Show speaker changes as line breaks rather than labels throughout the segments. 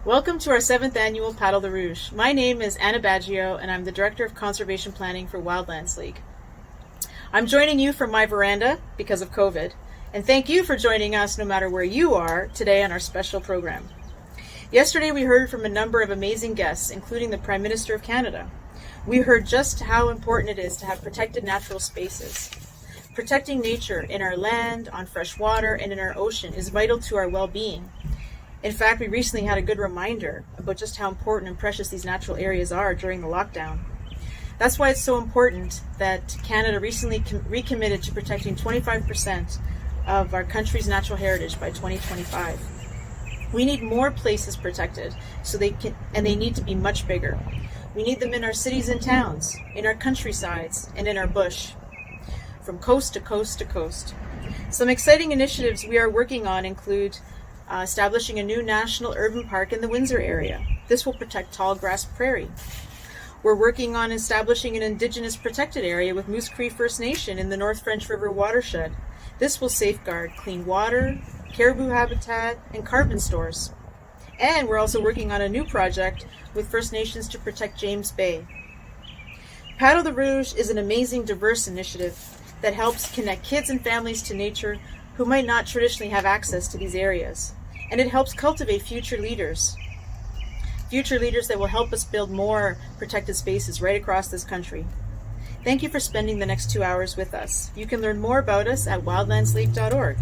Welcome to our 7th annual Paddle the Rouge. My name is Anna Baggio, and I'm the Director of Conservation Planning for Wildlands League. I'm joining you from my veranda because of COVID, and thank you for joining us no matter where you are today on our special program. Yesterday we heard from a number of amazing guests, including the Prime Minister of Canada. We heard just how important it is to have protected natural spaces. Protecting nature in our land, on fresh water, and in our ocean is vital to our well-being. In fact, we recently had a good reminder about just how important and precious these natural areas are during the lockdown. That's why it's so important that Canada recently recommitted to protecting 25% of our country's natural heritage by 2025. We need more places protected, and they need to be much bigger. We need them in our cities and towns, in our countrysides, and in our bush, from coast to coast to coast. Some exciting initiatives we are working on include establishing a new national urban park in the Windsor area. This will protect tall grass prairie. We're working on establishing an Indigenous protected area with Moose Cree First Nation in the North French River watershed. This will safeguard clean water, caribou habitat, and carbon stores. And we're also working on a new project with First Nations to protect James Bay. Paddle the Rouge is an amazing, diverse initiative that helps connect kids and families to nature who might not traditionally have access to these areas. And it helps cultivate future leaders that will help us build more protected spaces right across this country. Thank you for spending the next 2 hours with us. You can learn more about us at wildlandsleague.org.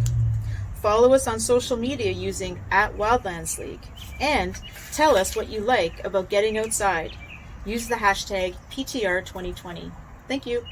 Follow us on social media using @WildlandsLeague, and tell us what you like about getting outside. Use the hashtag PTR2020. Thank you.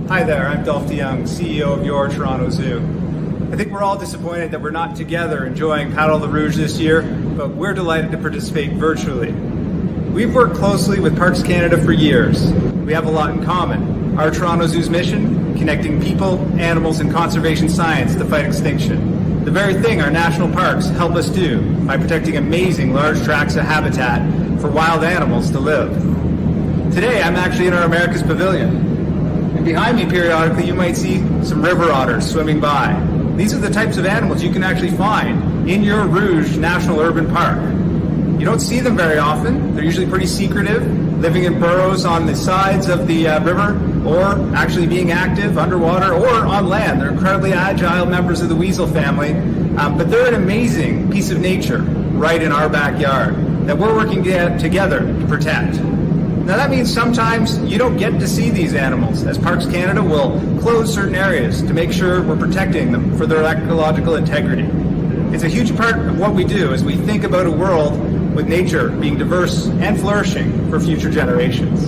Hi there, I'm Dolf DeJong, CEO of your Toronto Zoo. I think we're all disappointed that we're not together enjoying Paddle the Rouge this year, but we're delighted to participate virtually. We've worked closely with Parks Canada for years. We have a lot in common. Our Toronto Zoo's mission, connecting people, animals, and conservation science to fight extinction. The very thing our national parks help us do by protecting amazing large tracts of habitat for wild animals to live. Today, I'm actually in our Americas Pavilion. And behind me, periodically, you might see some river otters swimming by. These are the types of animals you can actually find in your Rouge National Urban Park. You don't see them very often. They're usually pretty secretive, living in burrows on the sides of the river, or actually being active underwater or on land. They're incredibly agile members of the weasel family, but they're an amazing piece of nature right in our backyard that we're working together to protect. Now that means sometimes you don't get to see these animals, as Parks Canada will close certain areas to make sure we're protecting them for their ecological integrity. It's a huge part of what we do as we think about a world with nature being diverse and flourishing for future generations.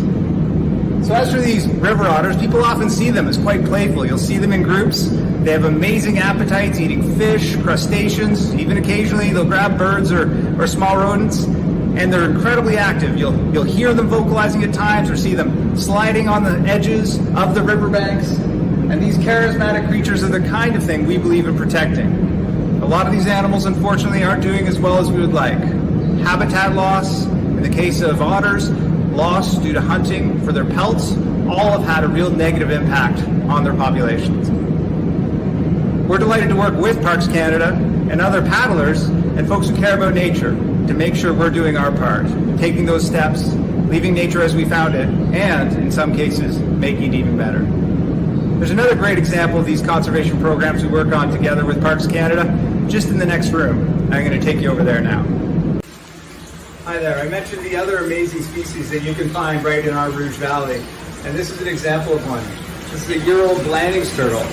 So as for these river otters, people often see them as quite playful. You'll see them in groups. They have amazing appetites, eating fish, crustaceans, even occasionally they'll grab birds or small rodents. And they're incredibly active. You'll hear them vocalizing at times or see them sliding on the edges of the riverbanks. And these charismatic creatures are the kind of thing we believe in protecting. A lot of these animals, unfortunately, aren't doing as well as we would like. Habitat loss, in the case of otters, loss due to hunting for their pelts, all have had a real negative impact on their populations. We're delighted to work with Parks Canada and other paddlers and folks who care about nature to make sure we're doing our part, taking those steps, leaving nature as we found it, and, in some cases, making it even better. There's another great example of these conservation programs we work on together with Parks Canada, just in the next room. I'm going to take you over there now. Hi there. I mentioned the other amazing species that you can find right in our Rouge Valley, and this is an example of one. This is a year-old Blandings turtle.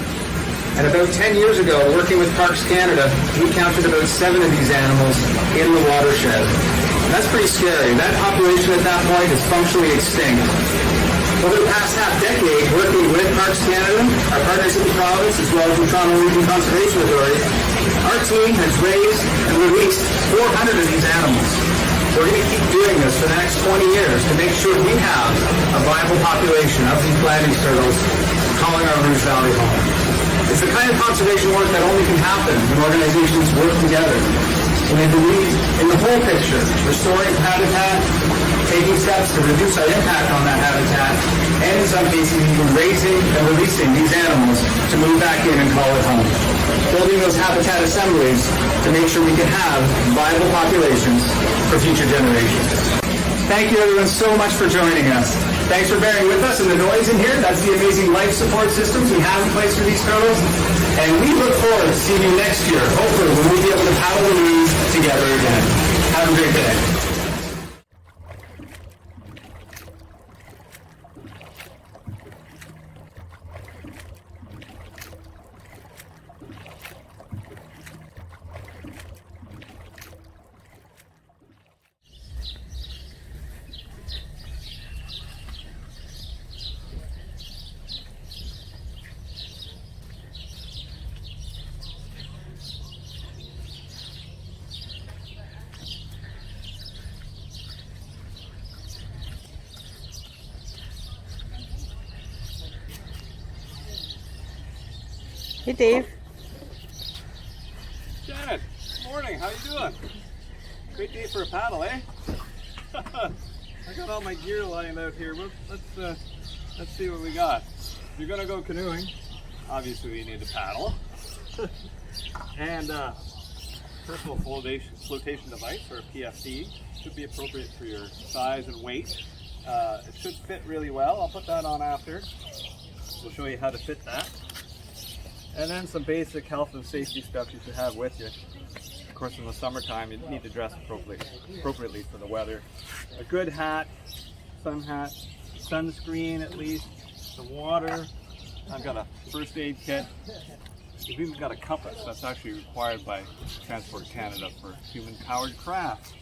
And about 10 years ago, working with Parks Canada, we counted about 7 of these animals in the watershed. And that's pretty scary. That population at that point is functionally extinct. Over the past half-decade, working with Parks Canada, our partners in the province, as well as the Toronto Region Conservation Authority, our team has raised and released 400 of these animals. We're going to keep doing this for the next 20 years to make sure we have a viable population of these Blandings turtles calling our Rouge Valley home. It's the kind of conservation work that only can happen when organizations work together. And they believe in the whole picture, restoring habitat, taking steps to reduce our impact on that habitat, and in some cases even raising and releasing these animals to move back in and call it home. Building those habitat assemblies to make sure we can have viable populations for future generations. Thank you everyone so much for joining us. Thanks for bearing with us and the noise in here. That's the amazing life support systems we have in place for these turtles. And we look forward to seeing you next year, hopefully when we'll be able to paddle the Rouge together again. Have a great day.
Hey, Dave.
Janet, morning. How you doing? Great day for a paddle, eh? I got all my gear lined out here. Let's see what we got. If you're gonna go canoeing, obviously we need a paddle and personal flotation device, or a PFD. Should be appropriate for your size and weight. It should fit really well. I'll put that on after. We'll show you how to fit that. And then some basic health and safety stuff you should have with you. Of course, in the summertime, you need to dress appropriately for the weather. A good hat, sun hat, sunscreen at least, some water. I've got a first aid kit. We've even got a compass that's actually required by Transport Canada for human-powered craft,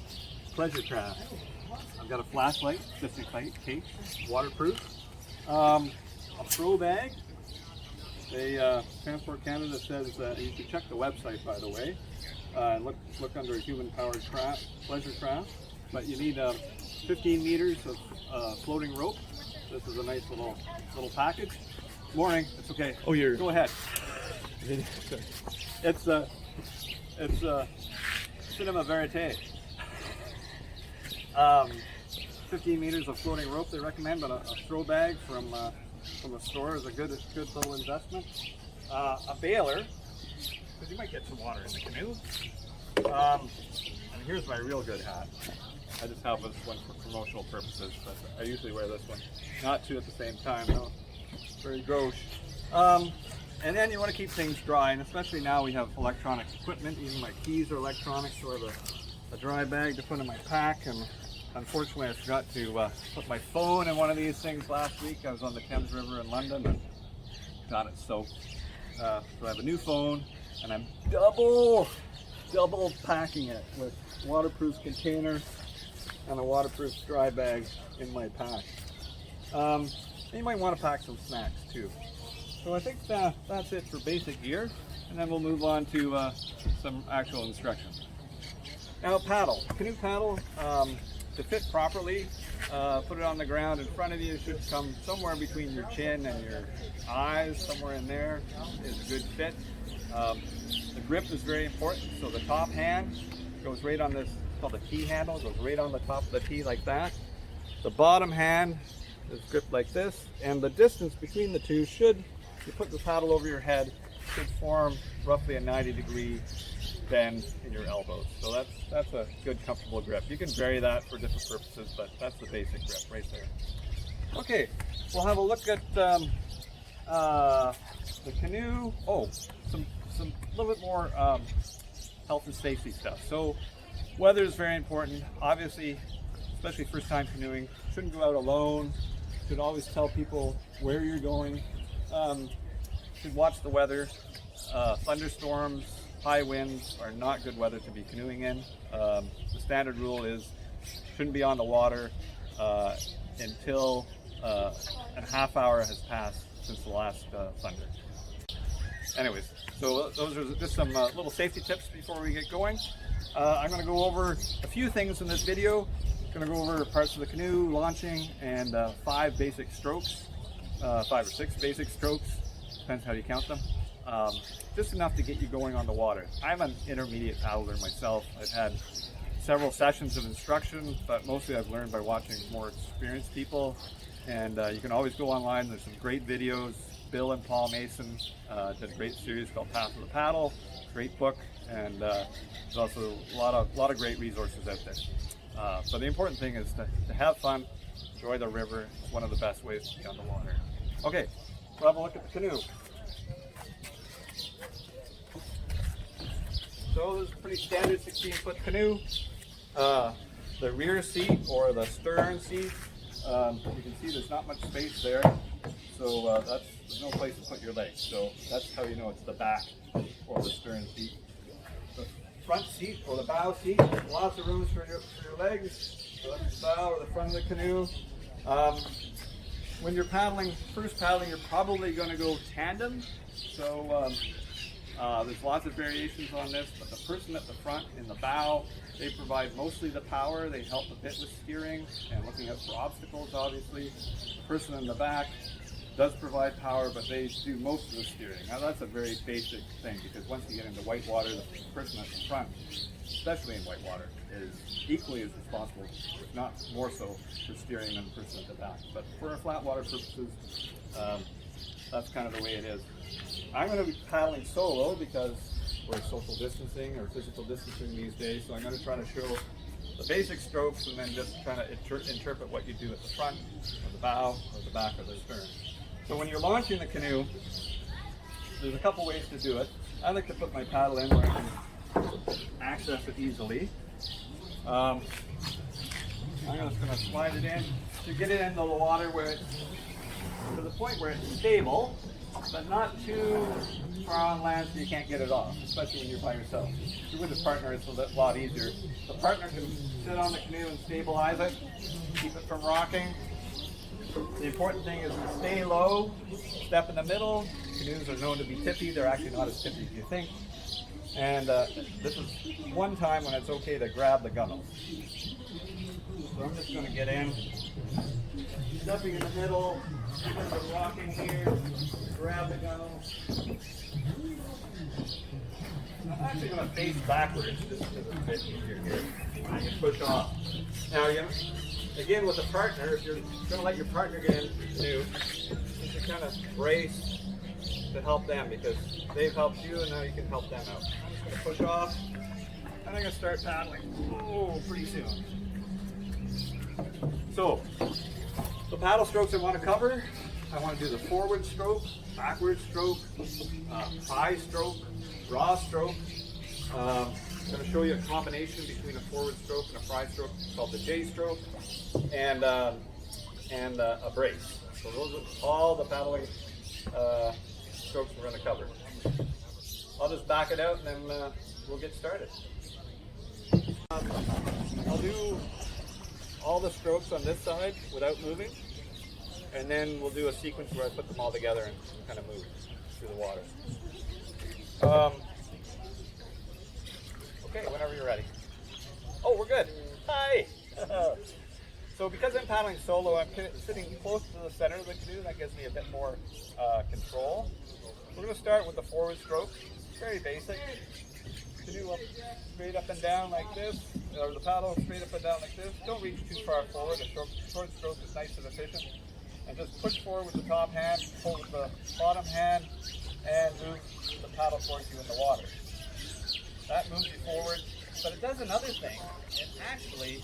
pleasure craft. I've got a flashlight, just in case, waterproof. A throw bag. Transport Canada says you can check the website, by the way, and look under human-powered craft, pleasure craft. But you need 15 meters of floating rope. This is a nice little package. Morning. It's okay. Oh, go ahead. It's cinema verite. 15 meters of floating rope they recommend, but a throw bag from a store is a good little investment. A baler, because you might get some water in the canoe. And here's my real good hat. I just have this one for promotional purposes, but I usually wear this one. Not two at the same time, no. Very gauche. And then you want to keep things dry, and especially now we have electronic equipment. Even my keys are electronic, so I have a dry bag to put in my pack. And unfortunately, I forgot to put my phone in one of these things last week. I was on the Thames River in London and got it soaked. So I have a new phone, and I'm double packing it with waterproof container and a waterproof dry bag in my pack. And you might want to pack some snacks too. So I think that's it for basic gear, and then we'll move on to some actual instructions. Now, canoe paddle. To fit properly, put it on the ground in front of you. It should come somewhere between your chin and your eyes. Somewhere in there is a good fit. The grip is very important. So the top hand goes right on this, it's called the T handle, goes right on the top of the T like that. The bottom hand is gripped like this, and the distance between the two should, if you put the paddle over your head, should form roughly a 90-degree bend in your elbows. So that's a good, comfortable grip. You can vary that for different purposes, but that's the basic grip right there. Okay, we'll have a look at the canoe. Oh, some little bit more health and safety stuff. So weather is very important. Obviously, especially first time canoeing, shouldn't go out alone. Should always tell people where you're going. Should watch the weather. Thunderstorms, high winds are not good weather to be canoeing in. The standard rule is shouldn't be on the water until a half hour has passed since the last thunder. Anyways, so those are just some little safety tips before we get going. I'm going to go over a few things in this video. I'm going to go over parts of the canoe, launching, and 5 basic strokes, 5 or 6 basic strokes, depends how you count them. Just enough to get you going on the water. I'm an intermediate paddler myself. I've had several sessions of instruction, but mostly I've learned by watching more experienced people. And you can always go online. There's some great videos. Bill and Paul Mason did a great series called Path of the Paddle. Great book, and there's also a lot of great resources out there. But the important thing is to have fun, enjoy the river. It's one of the best ways to be on the water. Okay, we'll have a look at the canoe. So this is a pretty standard 16-foot canoe. The rear seat or the stern seat, you can see there's not much space there. So there's no place to put your legs. So that's how you know it's the back or the stern seat. The front seat or the bow seat, lots of room for your legs. So that's the bow or the front of the canoe. When you're first paddling, you're probably going to go tandem. So there's lots of variations on this, but the person at the front in the bow, they provide mostly the power. They help a bit with steering and looking out for obstacles, obviously. The person in the back does provide power, but they do most of the steering. Now that's a very basic thing, because once you get into whitewater, the person at the front, especially in whitewater, is equally as responsible, if not more so, for steering than the person at the back. But for flat water purposes, that's kind of the way it is. I'm going to be paddling solo because we're social distancing or physical distancing these days, so I'm going to try to show the basic strokes and then just kind of interpret what you do at the front, or the bow, or the back, or the stern. So when you're launching the canoe, there's a couple ways to do it. I like to put my paddle in where I can access it easily. I'm just going to slide it in to get it into the water where it's to the point where it's stable, but not too far on land so you can't get it off, especially when you're by yourself. If you're with a partner, it's a lot easier. The partner can sit on the canoe and stabilize it, keep it from rocking. The important thing is to stay low, step in the middle. Canoes are known to be tippy. They're actually not as tippy as you think. And this is one time when it's okay to grab the gunnel. So I'm just going to get in, stepping in the middle, rocking here, grab the gunnel. I'm actually going to face backwards just because it's a bit easier here. I can push off. Now, again, with a partner, if you're going to let your partner get in the canoe, you should kind of brace to help them because they've helped you and now you can help them out. I'm just going to push off and I'm going to start paddling. Oh, pretty soon. So, the paddle strokes I want to cover, I want to do the forward stroke, backward stroke, high stroke, raw stroke. I'm going to show you a combination between a forward stroke and a fly stroke called the J stroke, and a brace. So those are all the paddling strokes we're going to cover. I'll just back it out and then we'll get started. I'll do all the strokes on this side without moving, and then we'll do a sequence where I put them all together and kind of move through the water. Okay, whenever you're ready. Oh, we're good. Hi! So because I'm paddling solo, I'm sitting close to the center of the canoe. That gives me a bit more control. We're going to start with the forward stroke. Very basic. Canoe up, straight up and down like this, or the paddle straight up and down like this. Don't reach too far forward. A short stroke is nice and efficient. And just push forward with the top hand, pull with the bottom hand, and move the paddle towards you in the water. That moves you forward, but it does another thing. It actually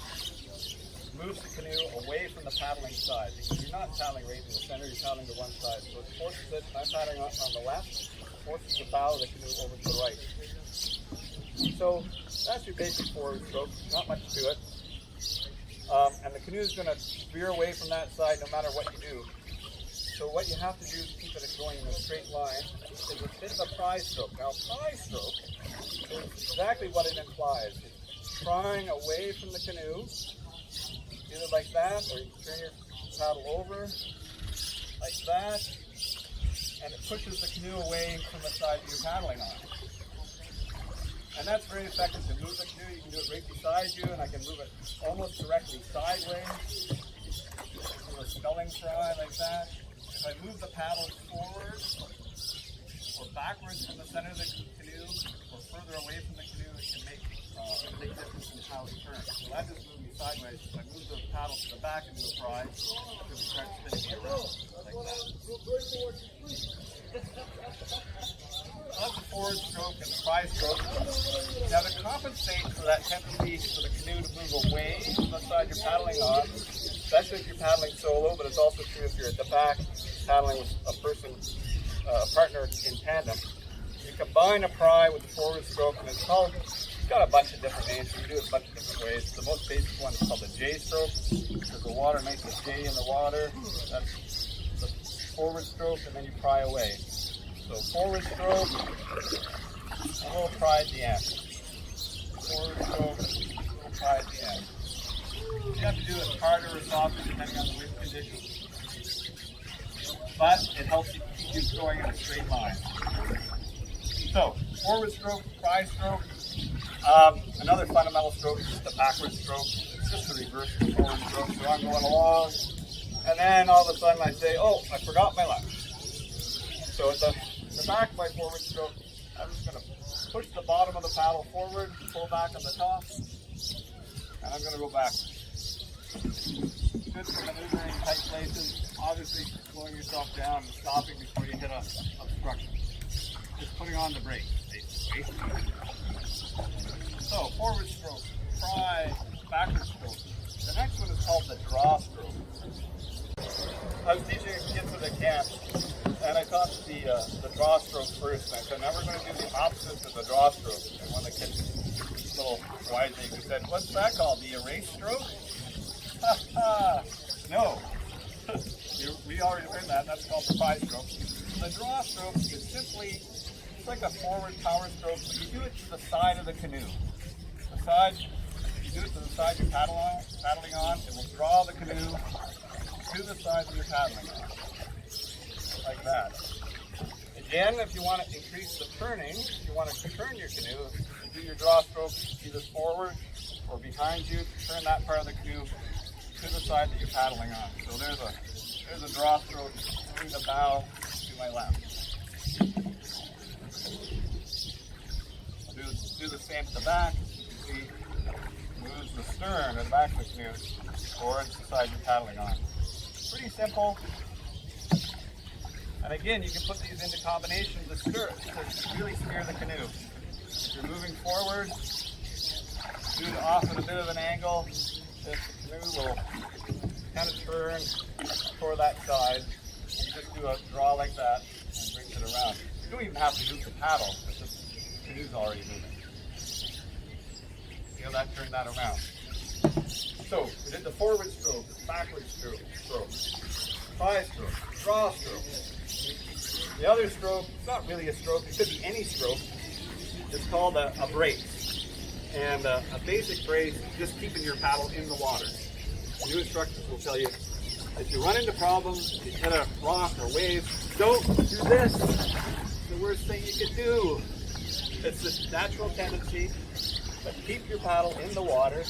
moves the canoe away from the paddling side, because you're not paddling right in the center, you're paddling to one side. So it forces it, I'm paddling on the left, forces the bow of the canoe over to the right. So that's your basic forward stroke, not much to it. And the canoe is going to veer away from that side no matter what you do. So what you have to do to keep it going in a straight line is a bit of a pry stroke. Now, pry stroke is exactly what it implies. It's prying away from the canoe, either like that, or you can turn your paddle over like that, and it pushes the canoe away from the side that you're paddling on. And that's very effective to move the canoe. You can do it right beside you, and I can move it almost directly sideways. Do a sculling pry like that. If I move the paddle forward or backwards from the center of the canoe or further away from the canoe, it can make a big difference in how it turns. So that just moved me sideways. If I move the paddle to the back and do a pry, it will start spinning me around like that. That's the forward stroke and the pry stroke. Now to compensate for that tendency for the canoe to move away from the side you're paddling on, especially if you're paddling solo, but it's also true if you're at the back paddling with a person, a partner in tandem. You combine a pry with the forward stroke, and it's got a bunch of different names. You can do it a bunch of different ways. The most basic one is called the J stroke, because the water makes a J in the water. That's the forward stroke, and then you pry away. So forward stroke, a little pry at the end. Forward stroke, a little pry at the end. You have to do it harder or softer depending on the wind conditions. But it helps you keep going in a straight line. So, forward stroke, pry stroke. Another fundamental stroke is just a backward stroke. It's just a reverse forward stroke. So I'm going along, and then all of a sudden I say, oh, I forgot my left. So at the back of my forward stroke, I'm just going to push the bottom of the paddle forward, pull back on the top, and I'm going to go back. Good for maneuvering in tight places. Obviously, slowing yourself down and stopping before you hit a obstruction. Just putting on the brakes, basically. So, forward stroke, pry, backward stroke. The next one is called the draw stroke. I was teaching kids at a camp, and I taught the draw stroke first. And I said, now we're going to do the opposite of the draw stroke. And one of the kids, little wise-leaguer, said, what's that called? The erase stroke? No. We already learned that. That's called the pry stroke. The draw stroke is simply, it's like a forward power stroke, but you do it to the side of the canoe. The side, you do it to the side you're paddling on, it will draw the canoe to the side that you're paddling on. Like that. Again, if you want to increase the turning, if you want to turn your canoe, you do your draw stroke either forward or behind you to turn that part of the canoe to the side that you're paddling on. So there's a draw stroke, moving the bow to my left. I'll do the same to the back. You see, moves the stern at the back of the canoe towards the side you're paddling on. Pretty simple. And again, you can put these into combination to really steer the canoe. If you're moving forward, do it off at a bit of an angle. The canoe will kind of turn toward that side. You just do a draw like that and brings it around. You don't even have to move the paddle, it's just the canoe's already moving. See how that turned that around? So, we did the forward stroke, backward stroke, pry stroke, draw stroke. The other stroke, it's not really a stroke, it could be any stroke. It's called a brace. And a basic brace is just keeping your paddle in the water. New instructors will tell you, if you run into problems, if you hit a rock or wave, don't do this. It's the worst thing you can do. It's this natural tendency, but keep your paddle in the water.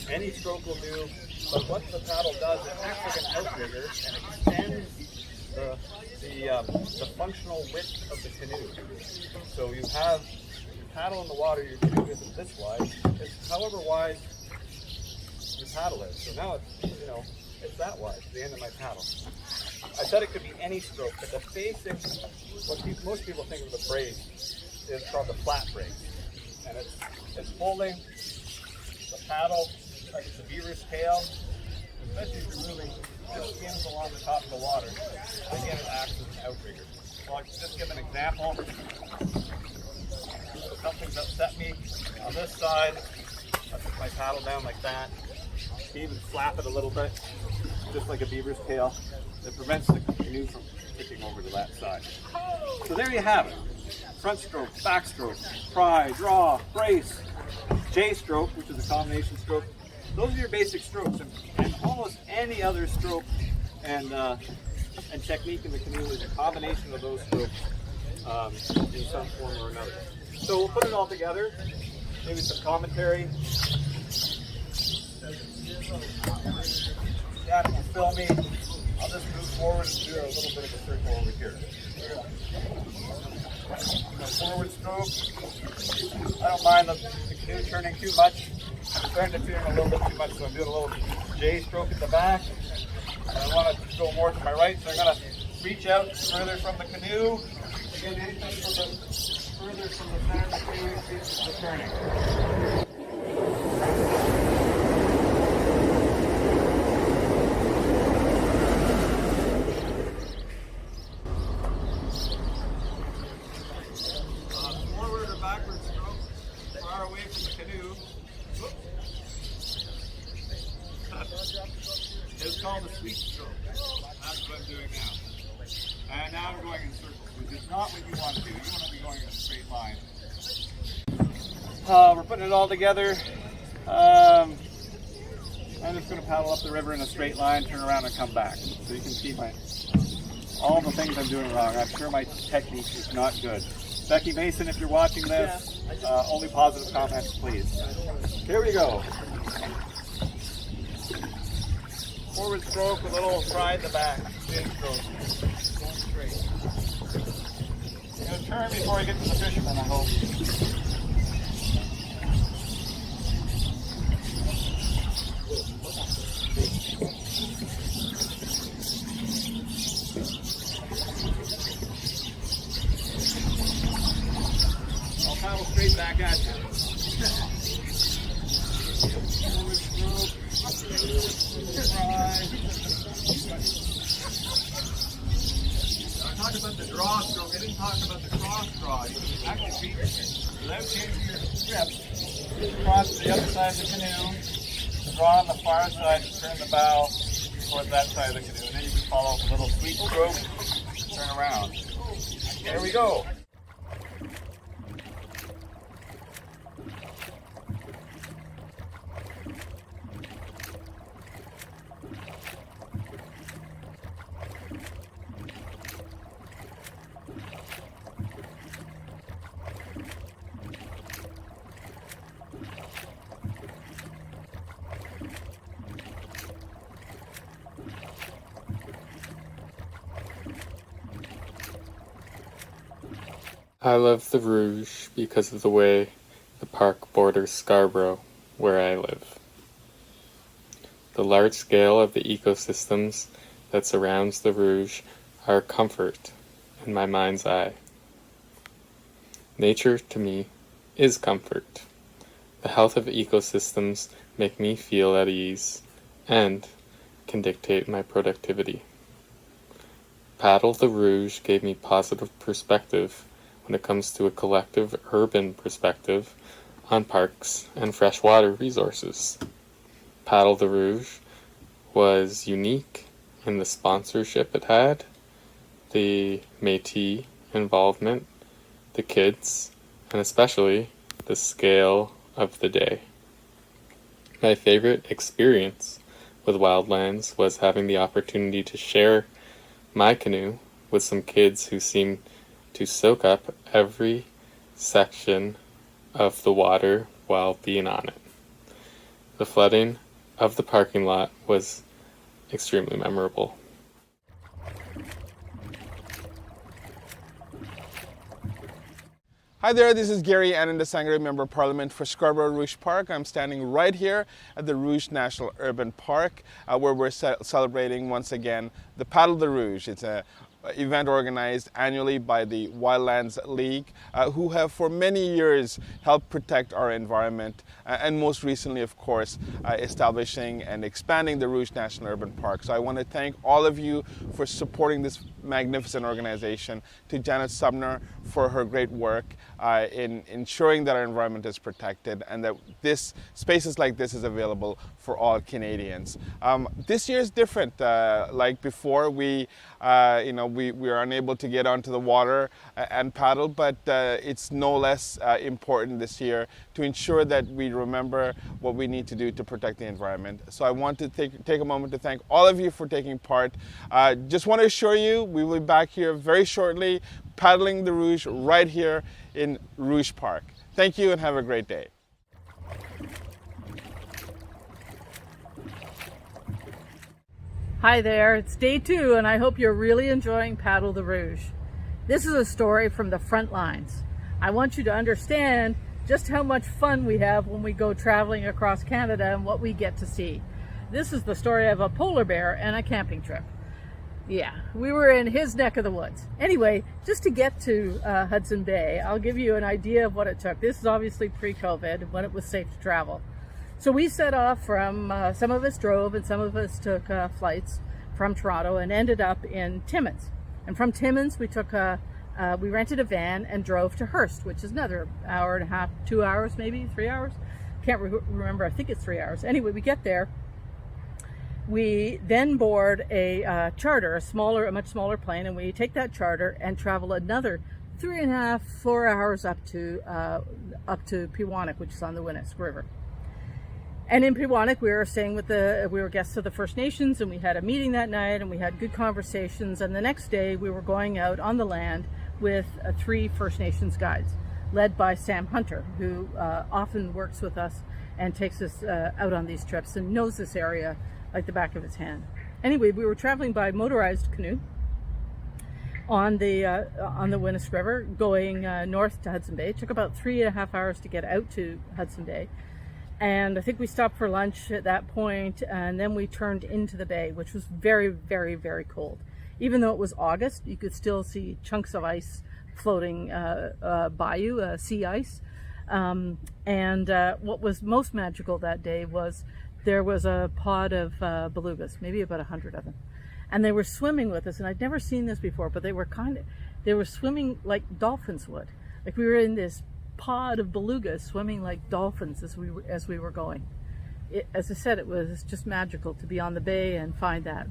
Any stroke will do, but what the paddle does, it acts like an outrigger and extends the functional width of the canoe. So you have your paddle in the water, your canoe isn't this wide, it's however wide your paddle is. So now it's that wide, the end of my paddle. I said it could be any stroke, but the basic, most people think of the brace is called the flat brace. And it's holding the paddle like it's a beaver's tail, especially if you're moving just skins along the top of the water. Again, it acts as an outrigger. So I'll just give an example. something's upset me on this side, I put my paddle down like that. Even flap it a little bit, just like a beaver's tail. It prevents the canoe from tipping over to that side. So there you have it. Front stroke, back stroke, pry, draw, brace, J stroke, which is a combination stroke. Those are your basic strokes, and almost any other stroke and technique in the canoe is a combination of those strokes in some form or another. So we'll put it all together, maybe some commentary. Janet will fill me. I'll just move forward and do a little bit of a circle over here. My forward stroke. I don't mind the canoe turning too much. I'm starting to feel a little bit too much, so I'm doing a little J stroke at the back. And I want to go more to my right, so I'm going to reach out further from the canoe. Again, anything further from the center of the canoe increases the turning. Forward or backward stroke, far away from the canoe. It's called a sweep stroke. That's what I'm doing now. And now I'm going in circles, which is not what you want to do. You want to be going in a straight line. We're putting it all together. I'm just going to paddle up the river in a straight line, turn around and come back. So you can see all the things I'm doing wrong. I'm sure my technique is not good. Becky Mason, if you're watching this, only positive comments, please. Here we go. Forward stroke with a little pry in the back. J stroke. Going straight. You're going to turn before I get to the fisherman, I hope. I'll paddle straight back at you. Forward stroke. I talked about the draw stroke, I didn't talk about the cross draw. You can actually without changing your grip, cross to the other side of the canoe, draw on the far side and turn the bow towards that side of the canoe. And then you can follow a little sweep stroke, turn around. There we go.
I love the Rouge because of the way the park borders Scarborough, where I live. The large scale of the ecosystems that surrounds the Rouge are a comfort in my mind's eye. Nature, to me, is comfort. The health of ecosystems make me feel at ease and can dictate my productivity. Paddle the Rouge gave me positive perspective when it comes to a collective urban perspective on parks and freshwater resources. Paddle the Rouge was unique in the sponsorship it had, the Métis involvement, the kids, and especially the scale of the day. My favorite experience with Wildlands was having the opportunity to share my canoe with some kids who seemed to soak up every section of the water while being on it. The flooding of the parking lot was extremely memorable.
Hi there, this is Gary Anandasangaree, Member of Parliament for Scarborough Rouge Park. I'm standing right here at the Rouge National Urban Park where we're celebrating once again the Paddle the Rouge. It's an event organized annually by the Wildlands League who have for many years helped protect our environment and most recently, of course, establishing and expanding the Rouge National Urban Park. So I want to thank all of you for supporting this magnificent organization, to Janet Sumner for her great work in ensuring that our environment is protected and that spaces like this is available for all Canadians. This year is different. Like before, we were unable to get onto the water and paddle, but it's no less important this year to ensure that we remember what we need to do to protect the environment. So I want to take a moment to thank all of you for taking part. Just want to assure you, we will be back here very shortly, paddling the Rouge right here in Rouge Park. Thank you and have a great day.
Hi there, it's day 2 and I hope you're really enjoying Paddle the Rouge. This is a story from the front lines. I want you to understand just how much fun we have when we go traveling across Canada and what we get to see. This is the story of a polar bear and a camping trip. Yeah, we were in his neck of the woods. Anyway, just to get to Hudson Bay, I'll give you an idea of what it took. This is obviously pre-COVID, when it was safe to travel. So we set off from, some of us drove and some of us took flights from Toronto and ended up in Timmins. And from Timmins we took we rented a van and drove to Hearst, which is another hour and a half, 2 hours, maybe 3 hours. Can't remember, I think it's 3 hours. Anyway, we get there. We then board a charter, a much smaller plane, and we take that charter and travel another 3.5, 4 hours up to Peawanuck, which is on the Winnisk River. And in Peawanuck, we were guests of the First Nations, and we had a meeting that night, and we had good conversations. And the next day, we were going out on the land with 3 First Nations guides, led by Sam Hunter, who often works with us and takes us out on these trips and knows this area like the back of his hand. Anyway, we were traveling by motorized canoe on the Winnisk River, going north to Hudson Bay. It took about 3.5 hours to get out to Hudson Bay. And I think we stopped for lunch at that point, and then we turned into the bay, which was very, very, very cold. Even though it was August, you could still see chunks of ice floating by you, sea ice. And what was most magical that day was there was a pod of belugas, maybe about 100 of them. And they were swimming with us, and I'd never seen this before, but they were swimming like dolphins would. Like we were in this pod of belugas swimming like dolphins as we were going. As I said, it was just magical to be on the bay and find that.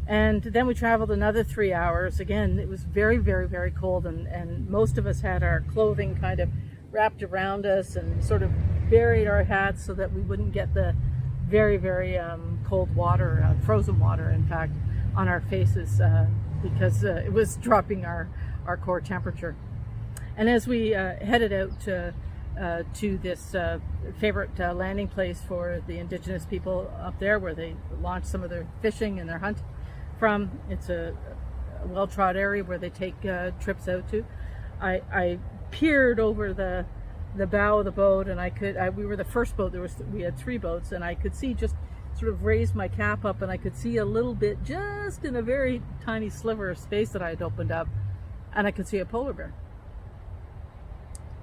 And then we traveled another 3 hours. Again, it was very, very, very cold, and most of us had our clothing kind of wrapped around us and sort of buried our hats so that we wouldn't get the very, very cold water, frozen water, in fact, on our faces because it was dropping our core temperature. And as we headed out to this favorite landing place for the Indigenous people up there, where they launch some of their fishing and their hunt from, it's a well-trod area where they take trips out to. I peered over the bow of the boat, and we were the first boat. We had 3 boats, and I could see, just sort of raised my cap up, and I could see a little bit, just in a very tiny sliver of space that I had opened up, and I could see a polar bear.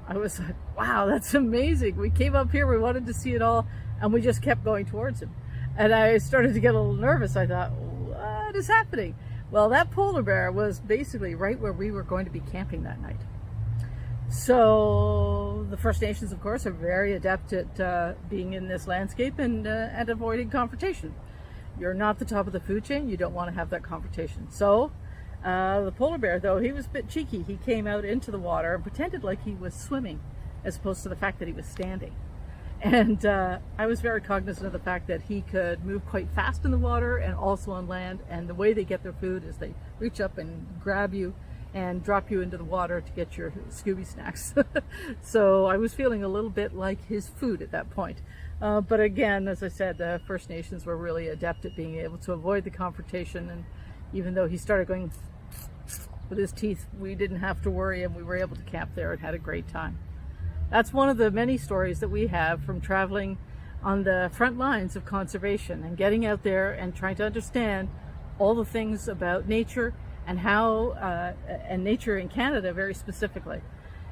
I was like, wow, that's amazing. We came up here, we wanted to see it all, and we just kept going towards him. And I started to get a little nervous. I thought, what is happening? Well, that polar bear was basically right where we were going to be camping that night. So the First Nations, of course, are very adept at being in this landscape and avoiding confrontation. You're not the top of the food chain. You don't want to have that confrontation. So the polar bear, though, he was a bit cheeky. He came out into the water and pretended like he was swimming, as opposed to the fact that he was standing. And I was very cognizant of the fact that he could move quite fast in the water and also on land. And the way they get their food is they reach up and grab you and drop you into the water to get your Scooby snacks. So I was feeling a little bit like his food at that point. But again, as I said, the First Nations were really adept at being able to avoid the confrontation. And even though he started going with his teeth, we didn't have to worry, and we were able to camp there and had a great time. That's one of the many stories that we have from traveling on the front lines of conservation and getting out there and trying to understand all the things about nature and how, and nature in Canada very specifically.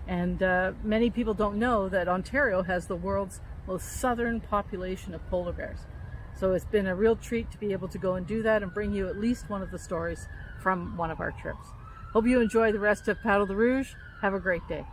And many people don't know that Ontario has the world's most southern population of polar bears. So it's been a real treat to be able to go and do that and bring you at least one of the stories from one of our trips. Hope you enjoy the rest of Paddle the Rouge. Have a great day.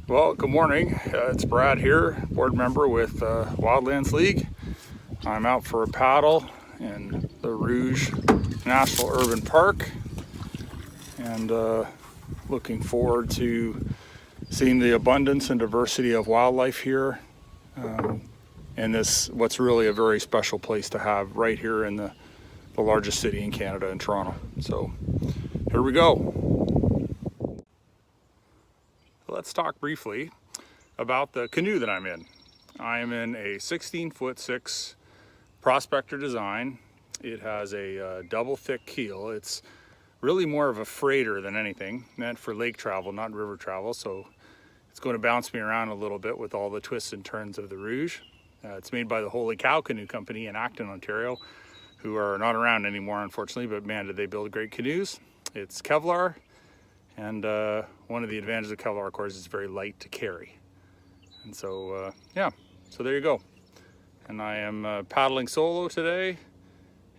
Well, good morning. It's Brad here, board member with Wildlands League. I'm out for a paddle in the Rouge National Urban Park and looking forward to seeing the abundance and diversity of wildlife here in this, what's really a very special place to have right here in the largest city in Canada, in Toronto. So here we go. Let's talk briefly about the canoe that I'm in. I am in a 16'6" Prospector design. It has a double thick keel. It's really more of a freighter than anything, meant for lake travel, not river travel. So it's going to bounce me around a little bit with all the twists and turns of the Rouge. It's made by the Holy Cow Canoe Company in Acton, Ontario, who are not around anymore, unfortunately, but man, did they build great canoes. It's Kevlar. And one of the advantages of Kevlar, of course, is it's very light to carry. And so, yeah, so there you go. And I am paddling solo today,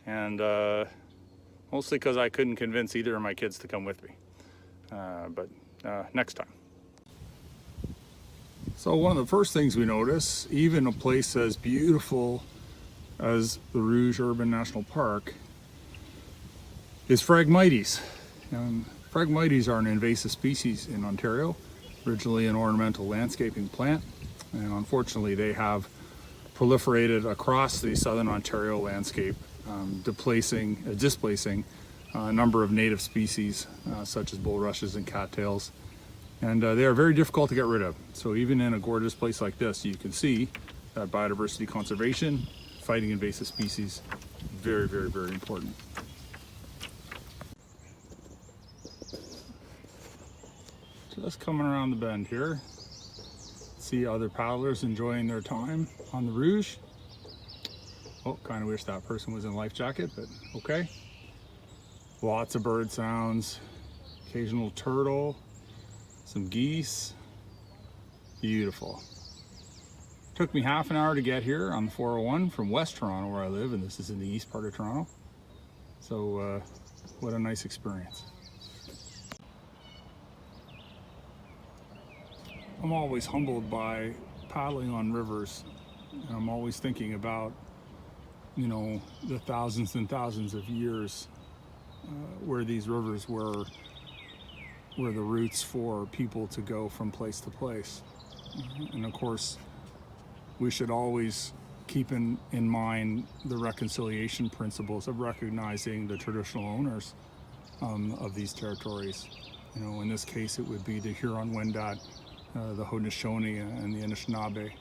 and mostly because I couldn't convince either of my kids to come with me. But next time. So one of the first things we notice, even a place as beautiful as the Rouge Urban National Park, is Phragmites. Phragmites are an invasive species in Ontario, originally an ornamental landscaping plant, and unfortunately they have proliferated across the southern Ontario landscape, displacing a number of native species such as bulrushes and cattails, and they are very difficult to get rid of. So even in a gorgeous place like this, you can see that biodiversity conservation, fighting invasive species, very, very, very important. Just coming around the bend here, see other paddlers enjoying their time on the Rouge. Oh, kind of wish that person was in a life jacket, but okay. Lots of bird sounds, occasional turtle, some geese. Beautiful. Took me half an hour to get here on the 401 from West Toronto, where I live, and this is in the east part of Toronto. So what a nice experience. I'm always humbled by paddling on rivers, and I'm always thinking about, you know, the thousands and thousands of years where these rivers were the routes for people to go from place to place. And of course, we should always keeping in mind the reconciliation principles of recognizing the traditional owners of these territories. You know, in this case, it would be the Huron-Wendat, the Haudenosaunee, and the Anishinaabe.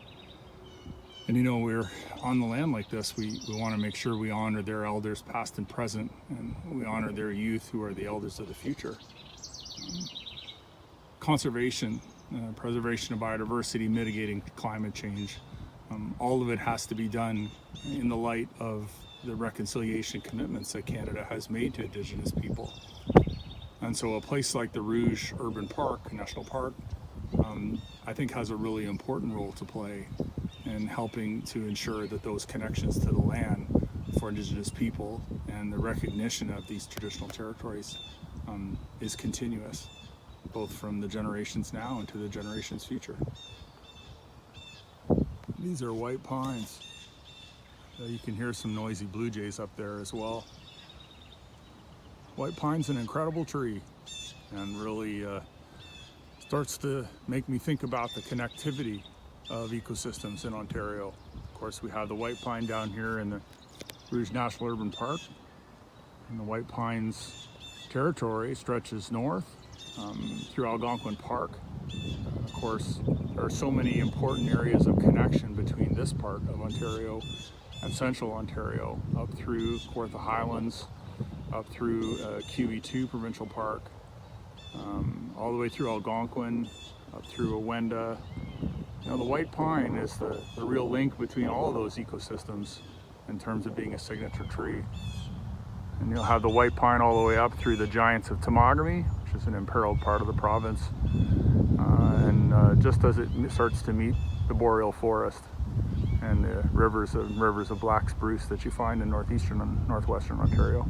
And you know, we're on the land like this, we want to make sure we honor their elders past and present, and we honor their youth who are the elders of the future. Conservation, preservation of biodiversity, mitigating climate change, all of it has to be done in the light of the reconciliation commitments that Canada has made to Indigenous people. And so a place like the Rouge Urban Park, National Park, I think has a really important role to play in helping to ensure that those connections to the land for Indigenous people and the recognition of these traditional territories is continuous, both from the generations now and to the generations future. These are white pines. You can hear some noisy blue jays up there as well. White pine's an incredible tree, and really starts to make me think about the connectivity of ecosystems in Ontario. Of course, we have the white pine down here in the Rouge National Urban Park, and the white pines territory stretches north through Algonquin Park. Of course, there are so many important areas of connection between this part of Ontario and central Ontario, up through Kawartha Highlands, up through QE2 Provincial Park, all the way through Algonquin, up through Owenda. You know, the white pine is the real link between all of those ecosystems in terms of being a signature tree. And you'll have the white pine all the way up through the Giants of Temagami, which is an imperiled part of the province, and just as it starts to meet the boreal forest and the rivers of black spruce that you find in northeastern and northwestern Ontario.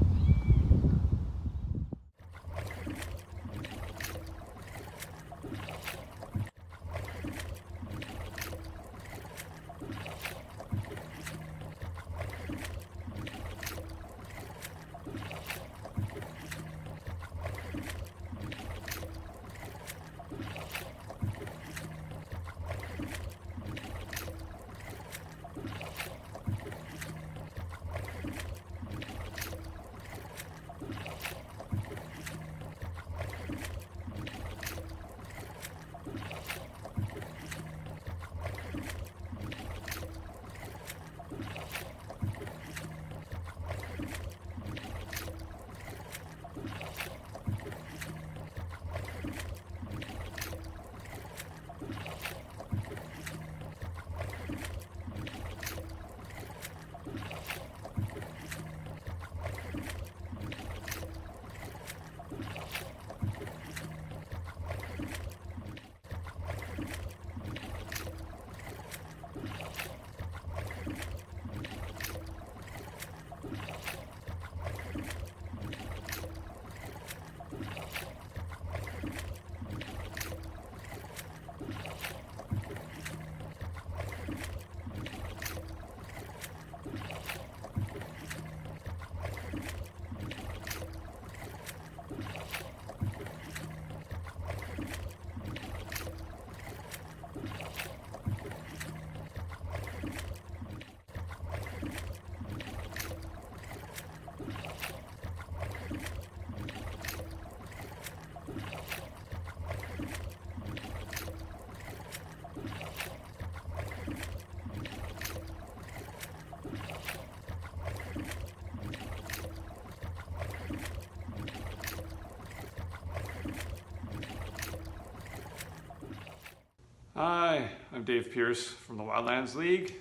Hi, I'm Dave Pearce from the Wildlands League.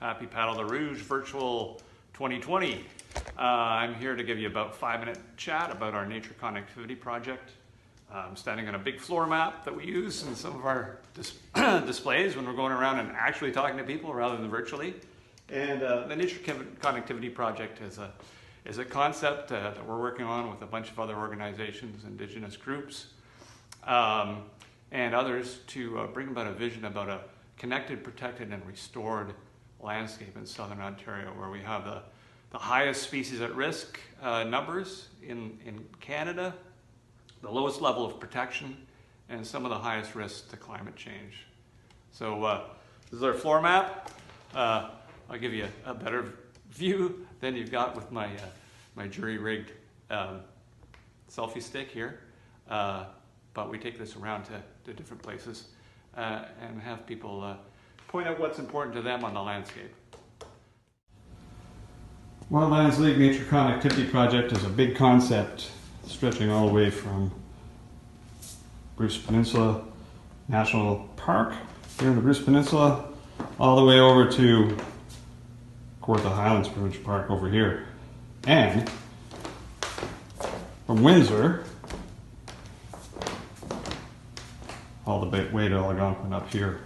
Happy Paddle the Rouge Virtual 2020. I'm here to give you about a 5-minute chat about our nature connectivity project. I'm standing on a big floor map that we use in some of our displays when we're going around and actually talking to people rather than virtually. And the nature connectivity project is a concept that we're working on with a bunch of other organizations, Indigenous groups, and others to bring about a vision about a connected, protected, and restored landscape in southern Ontario, where we have the highest species at risk numbers in Canada, the lowest level of protection, and some of the highest risks to climate change. So this is our floor map. I'll give you a better view than you've got with my my jury-rigged selfie stick here. But we take this around to different places and have people point out what's important to them on the landscape.
Wildlands League Nature Connectivity Project is a big concept stretching all the way from Bruce Peninsula National Park here in the Bruce Peninsula all the way over to Kawartha Highlands Provincial Park over here, and from Windsor all the way to Algonquin up here.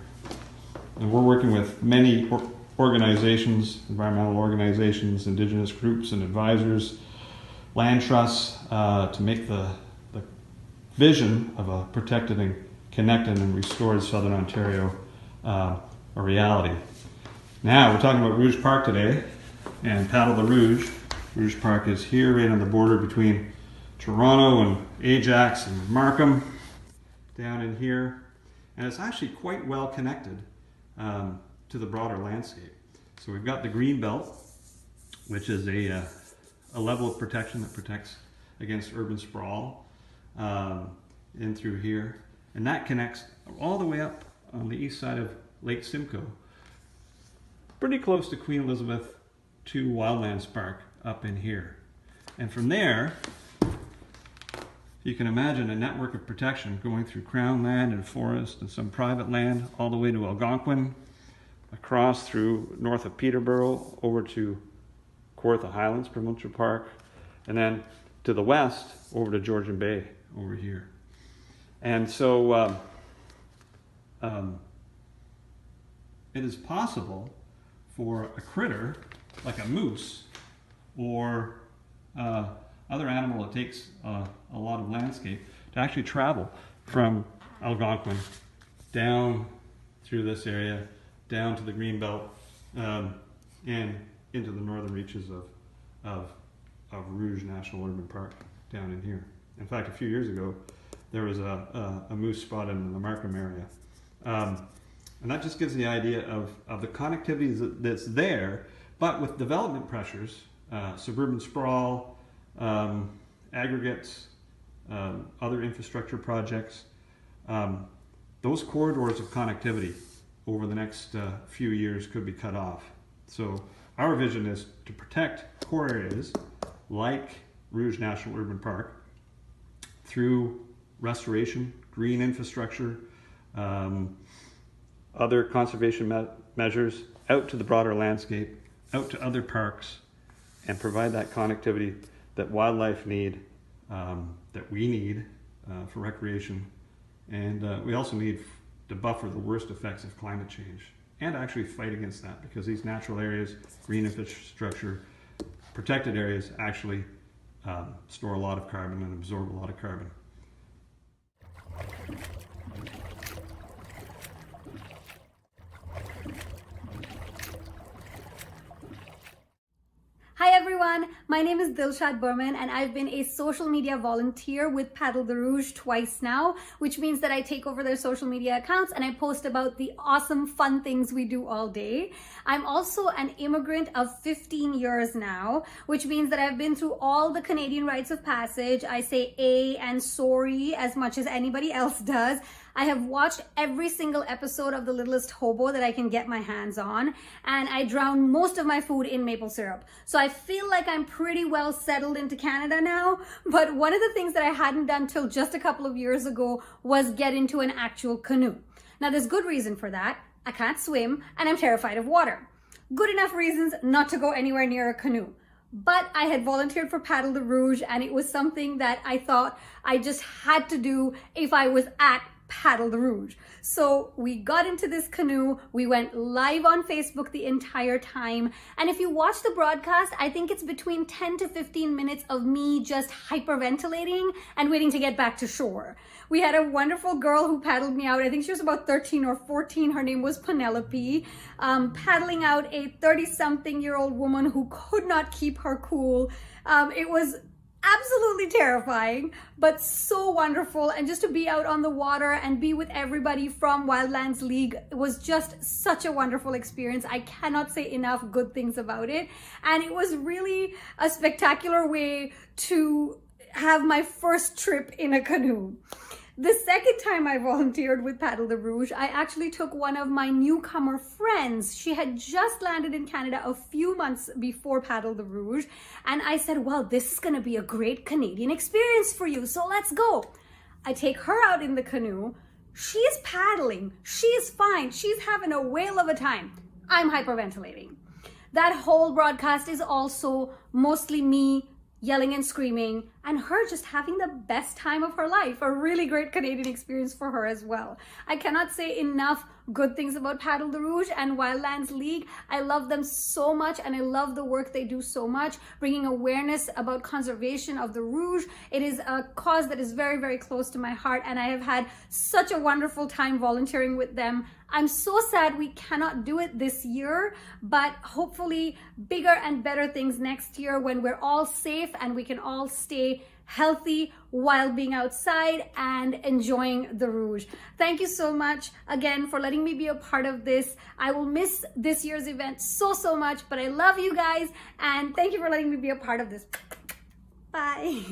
And we're working with many organizations, environmental organizations, indigenous groups and advisors, land trusts, to make the vision of a protected and connected and restored Southern Ontario a reality. Now, we're talking about Rouge Park today, and Paddle the Rouge. Rouge Park is here, right on the border between Toronto and Ajax and Markham, down in here. And it's actually quite well connected to the broader landscape. So we've got the green belt, which is a level of protection that protects against urban sprawl in through here. And that connects all the way up on the east side of Lake Simcoe, pretty close to Queen Elizabeth to Wildlands Park up in here. And from there, you can imagine a network of protection going through Crown land and forest and some private land all the way to Algonquin, across through north of Peterborough over to Kawartha Highlands Provincial Park, and then to the west over to Georgian Bay over here. And so it is possible for a critter like a moose or other animal that takes a lot of landscape to actually travel from Algonquin down through this area, down to the Greenbelt, and into the northern reaches of Rouge National Urban Park down in here. In fact, a few years ago, there was a moose spotted in the Markham area. And that just gives the idea of the connectivity that's there, but with development pressures, suburban sprawl, aggregates, other infrastructure projects, those corridors of connectivity over the next few years could be cut off. So our vision is to protect core areas like Rouge National Urban Park through restoration, green infrastructure, other conservation measures out to the broader landscape, out to other parks, and provide that connectivity that wildlife need, that we need for recreation, and we also need to buffer the worst effects of climate change and actually fight against that, because these natural areas, green infrastructure, protected areas actually store a lot of carbon and absorb a lot of carbon.
Hi everyone, my name is Dilshad and I've been a social media volunteer with Paddle the Rouge twice now, which means that I take over their social media accounts and I post about the awesome fun things we do all day. I'm also an immigrant of 15 years now, which means that I've been through all the Canadian rites of passage. I say A and sorry as much as anybody else does. I have watched every single episode of The Littlest Hobo that I can get my hands on, and I drown most of my food in maple syrup. So I feel like I'm pretty well settled into Canada now, but one of the things that I hadn't done till just a couple of years ago was get into an actual canoe. Now there's good reason for that. I can't swim and I'm terrified of water. Good enough reasons not to go anywhere near a canoe. But I had volunteered for Paddle the Rouge, and it was something that I thought I just had to do if I was at Paddle the Rouge. So we got into this canoe, we went live on Facebook the entire time, and if you watch the broadcast, I think it's between 10 to 15 minutes of me just hyperventilating and waiting to get back to shore. We had a wonderful girl who paddled me out. I think she was about 13 or 14. Her name was Penelope, paddling out a 30-something-year-old woman who could not keep her cool. It was absolutely terrifying, but so wonderful. And just to be out on the water and be with everybody from Wildlands League was just such a wonderful experience. I cannot say enough good things about it. And it was really a spectacular way to have my first trip in a canoe. The second time I volunteered with Paddle the Rouge, I actually took one of my newcomer friends. She had just landed in Canada a few months before Paddle the Rouge. And I said, well, this is gonna be a great Canadian experience for you, so let's go. I take her out in the canoe. She's paddling, she's fine, she's having a whale of a time. I'm hyperventilating. That whole broadcast is also mostly me yelling and screaming, and her just having the best time of her life. A really great Canadian experience for her as well. I cannot say enough good things about Paddle the Rouge and Wildlands League. I love them so much, and I love the work they do so much, bringing awareness about conservation of the Rouge. It is a cause that is very, very close to my heart, and I have had such a wonderful time volunteering with them. I'm so sad we cannot do it this year, but hopefully bigger and better things next year when we're all safe and we can all stay healthy while being outside and enjoying the Rouge. Thank you so much again for letting me be a part of this. I will miss this year's event so much, but I love you guys and thank you for letting me be a part of this. Bye.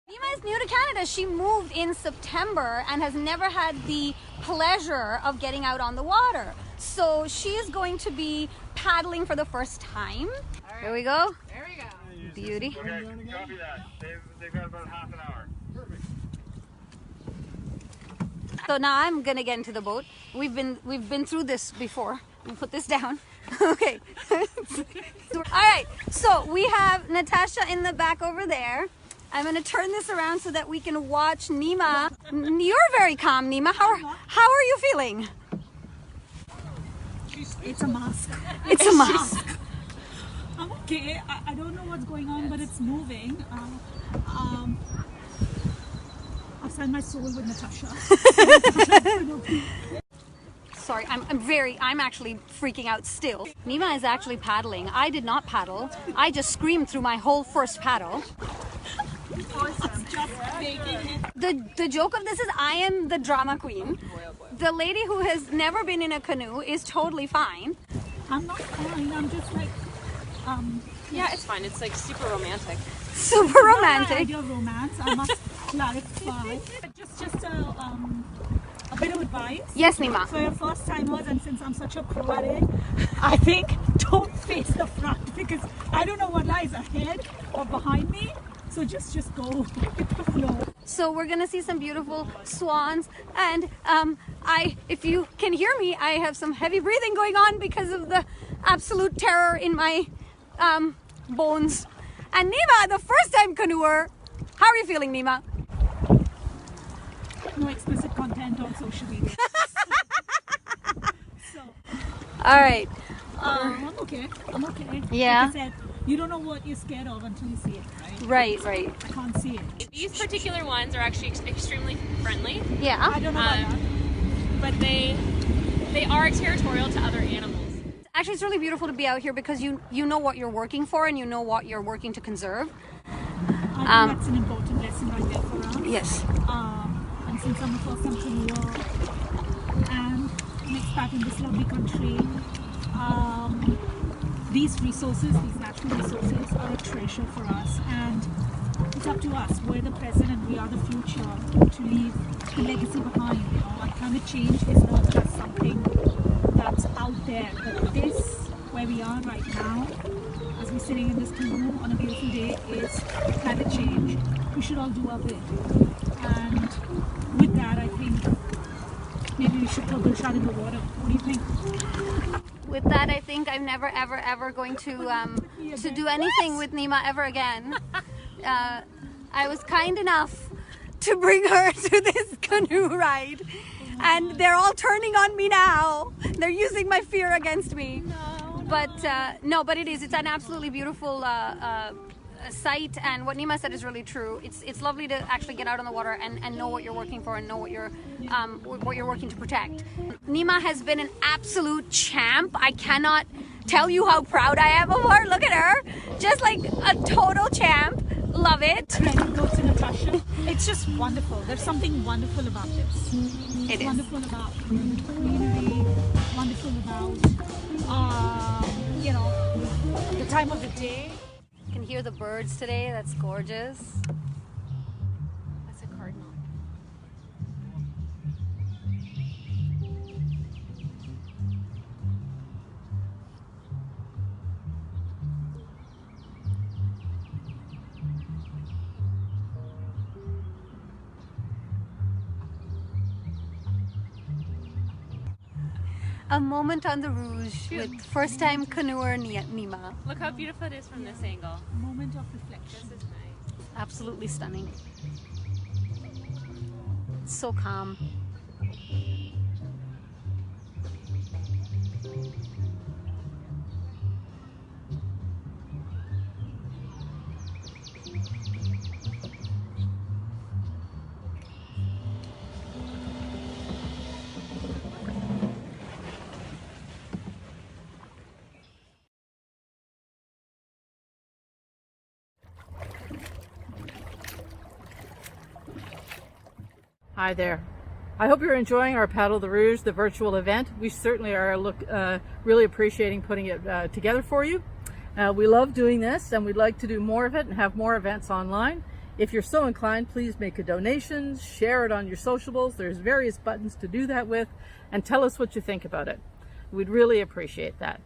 Nima is new to Canada. She moved in September and has never had the pleasure of getting out on the water. So she is going to be paddling for the first time. Right. Here we go. There we go. Beauty.
Okay, copy that. They've got about half an hour. Perfect.
So now I'm gonna get into the boat. We've been through this before. Let me put this down. Okay. All right. So we have Natasha in the back over there. I'm going to turn this around so that we can watch Nima. You're very calm, Nima. How are you feeling?
It's a mask.
It's a mask.
I'm okay. I don't know what's going on, but it's moving. I've signed my soul with Natasha.
Sorry, I'm actually freaking out still. Nima is actually paddling. I did not paddle. I just screamed through my whole first paddle. The joke of this is I am the drama queen. The lady who has never been in a canoe is totally fine.
I'm not fine. I'm just like,
yeah, it's fine. It's like super romantic.
Super romantic.
Ideal romance. I must clarify. Just a bit of advice.
Yes, Nima.
For your first timers, and since I'm such a pro at it, I think don't face the front because I don't know what lies ahead or behind me. So just go with the flow.
So we're gonna see some beautiful swans, and if you can hear me, I have some heavy breathing going on because of the absolute terror in my bones. And Nima, the first time canoeer, how are you feeling, Nima?
No explicit content on social media. So.
All right.
I'm okay.
Yeah.
Like I said, you don't know what you're scared of until you see it, right?
Right.
I can't see it.
These particular ones are actually extremely friendly.
Yeah.
I don't know about that.
But they are territorial to other animals.
Actually, it's really beautiful to be out here because you know what you're working for and you know what you're working to conserve.
I think that's an important lesson right there for us.
Yes.
And since I'm a first-time canoeer and an expat in this lovely country, these resources, these natural resources are a treasure for us, and it's up to us. We're the present and we are the future to leave a legacy behind. You know, and climate change is not just something that's out there, but this, where we are right now, as we're sitting in this canoe on a beautiful day, is climate change. We should all do our bit. And with that, I think maybe we should throw Dilshad in the water. What do you think?
With that, I think I'm never, ever going to do anything with Nima ever again. I was kind enough to bring her to this canoe ride, and they're all turning on me now. They're using my fear against me. But it's an absolutely beautiful sight, and what Nima said is really true. It's lovely to actually get out on the water and know what you're working for and know what you're working to protect. Nima has been an absolute champ. I cannot tell you how proud I am of her. Look at her. Just like a total champ. Love it.
Credit goes to Natasha. It's just wonderful. There's something wonderful about this. It's wonderful about community, wonderful about, you know, the time of the day.
You can hear the birds today. That's gorgeous. That's a cardinal. A moment on the Rouge with first-time canoeer Nima.
Look how beautiful it is from this angle.
Moment of reflection.
This is nice.
Absolutely stunning. It's so calm.
Hi there. I hope you're enjoying our Paddle the Rouge, the virtual event. We certainly are really appreciating putting it together for you. We love doing this and we'd like to do more of it and have more events online. If you're so inclined, please make a donation, share it on your sociables. There's various buttons to do that with, and tell us what you think about it. We'd really appreciate that.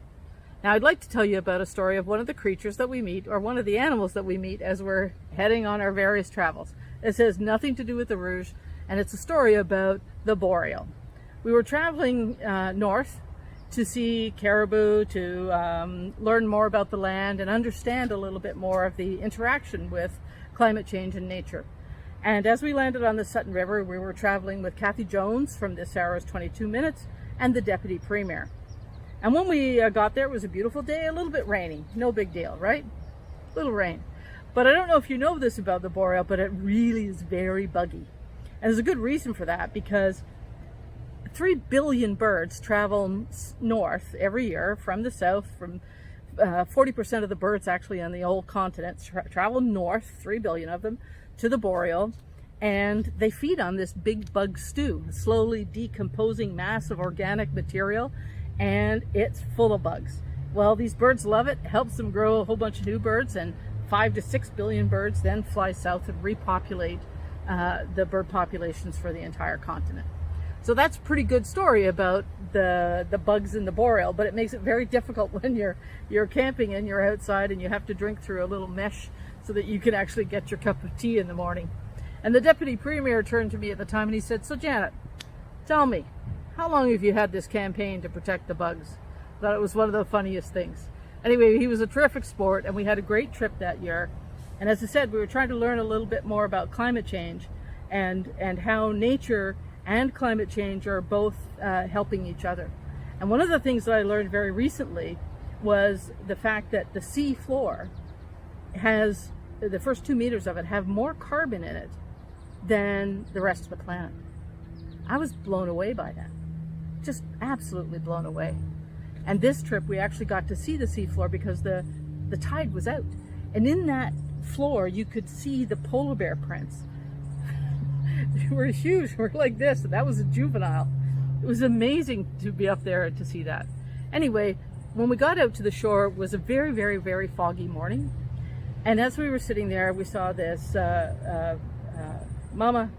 Now I'd like to tell you about a story of one of the creatures that we meet, or one of the animals that we meet as we're heading on our various travels. It has nothing to do with the Rouge, and it's a story about the boreal. We were traveling north to see caribou, to learn more about the land and understand a little bit more of the interaction with climate change and nature. And as we landed on the Sutton River, we were traveling with Kathy Jones from This Hour's 22 Minutes and the Deputy Premier. And when we got there, it was a beautiful day, a little bit rainy. No big deal, right? Little rain. But I don't know if you know this about the boreal, but it really is very buggy. And there's a good reason for that, because 3 billion birds travel north every year from the south. From 40% of the birds actually on the whole continent travel north, 3 billion of them, to the boreal. And they feed on this big bug stew, a slowly decomposing mass of organic material. And it's full of bugs. Well, these birds love it. It helps them grow a whole bunch of new birds, and 5 to 6 billion birds then fly south and repopulate the bird populations for the entire continent. So that's a pretty good story about the bugs in the boreal, but it makes it very difficult when you're camping and you're outside and you have to drink through a little mesh so that you can actually get your cup of tea in the morning. And the Deputy Premier turned to me at the time and he said, "So Janet, tell me, how long have you had this campaign to protect the bugs?" I thought it was one of the funniest things. Anyway, he was a terrific sport and we had a great trip that year. And as I said, we were trying to learn a little bit more about climate change and how nature and climate change are both helping each other. And one of the things that I learned very recently was the fact that the sea floor has, the first 2 meters of it have more carbon in it than the rest of the planet. I was blown away by that. Just absolutely blown away. And this trip we actually got to see the seafloor because the tide was out. And in that floor you could see the polar bear prints. They were huge, they were like this, and that was a juvenile. It was amazing to be up there to see that. Anyway, when we got out to the shore, it was a very, very, very foggy morning. And as we were sitting there, we saw this mama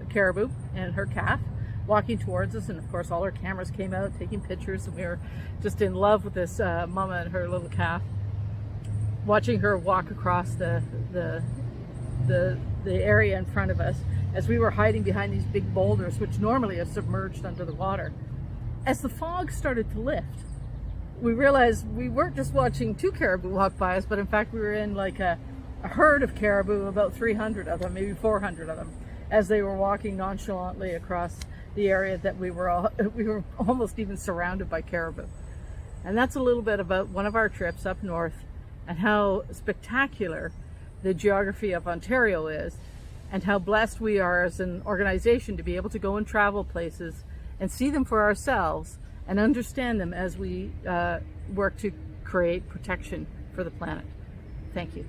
caribou and her calf walking towards us, and of course all our cameras came out taking pictures, and we were just in love with this mama and her little calf, watching her walk across the area in front of us as we were hiding behind these big boulders which normally are submerged under the water. As the fog started to lift, we realized we weren't just watching 2 caribou walk by us, but in fact we were in like a herd of caribou, about 300 of them, maybe 400 of them, as they were walking nonchalantly across the area that we were almost even surrounded by caribou. And that's a little bit about one of our trips up north and how spectacular the geography of Ontario is, and how blessed we are as an organization to be able to go and travel places and see them for ourselves and understand them as we work to create protection for the planet. Thank you.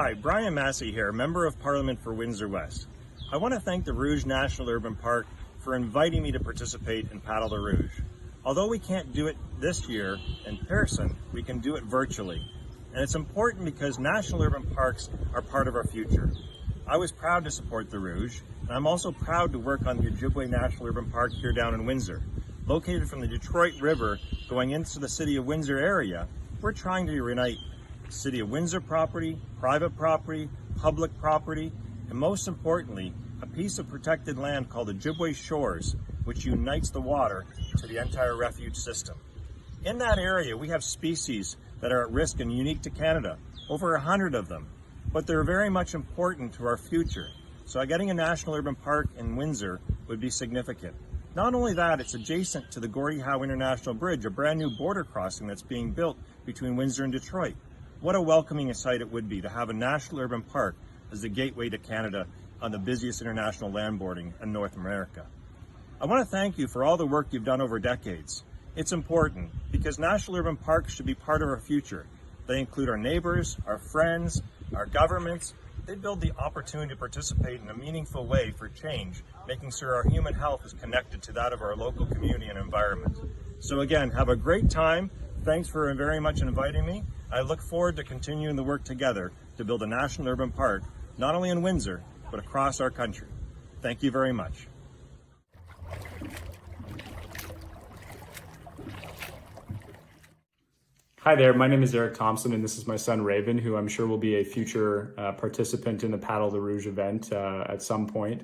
Hi, Brian Masse here, Member of Parliament for Windsor West. I want to thank the Rouge National Urban Park for for inviting me to participate in Paddle the Rouge. Although we can't do it this year in person, we can do it virtually. And it's important because national urban parks are part of our future. I was proud to support the Rouge, and I'm also proud to work on the Ojibwe National Urban Park here down in Windsor. Located from the Detroit River going into the City of Windsor area, we're trying to unite City of Windsor property, private property, public property, and most importantly, a piece of protected land called Ojibwe Shores, which unites the water to the entire refuge system. In that area, we have species that are at risk and unique to Canada, over 100 of them, but they're very much important to our future. So getting a national urban park in Windsor would be significant. Not only that, it's adjacent to the Gordie Howe International Bridge, a brand new border crossing that's being built between Windsor and Detroit. What a welcoming site it would be to have a national urban park as the gateway to Canada on the busiest international landboarding in North America. I want to thank you for all the work you've done over decades. It's important because national urban parks should be part of our future. They include our neighbors, our friends, our governments. They build the opportunity to participate in a meaningful way for change, making sure our human health is connected to that of our local community and environment. So again, have a great time. Thanks for very much inviting me. I look forward to continuing the work together to build a national urban park, not only in Windsor, but across our country. Thank you very much.
Hi there, my name is Erik Thompson, and this is my son Raven, who I'm sure will be a future participant in the Paddle the Rouge event at some point.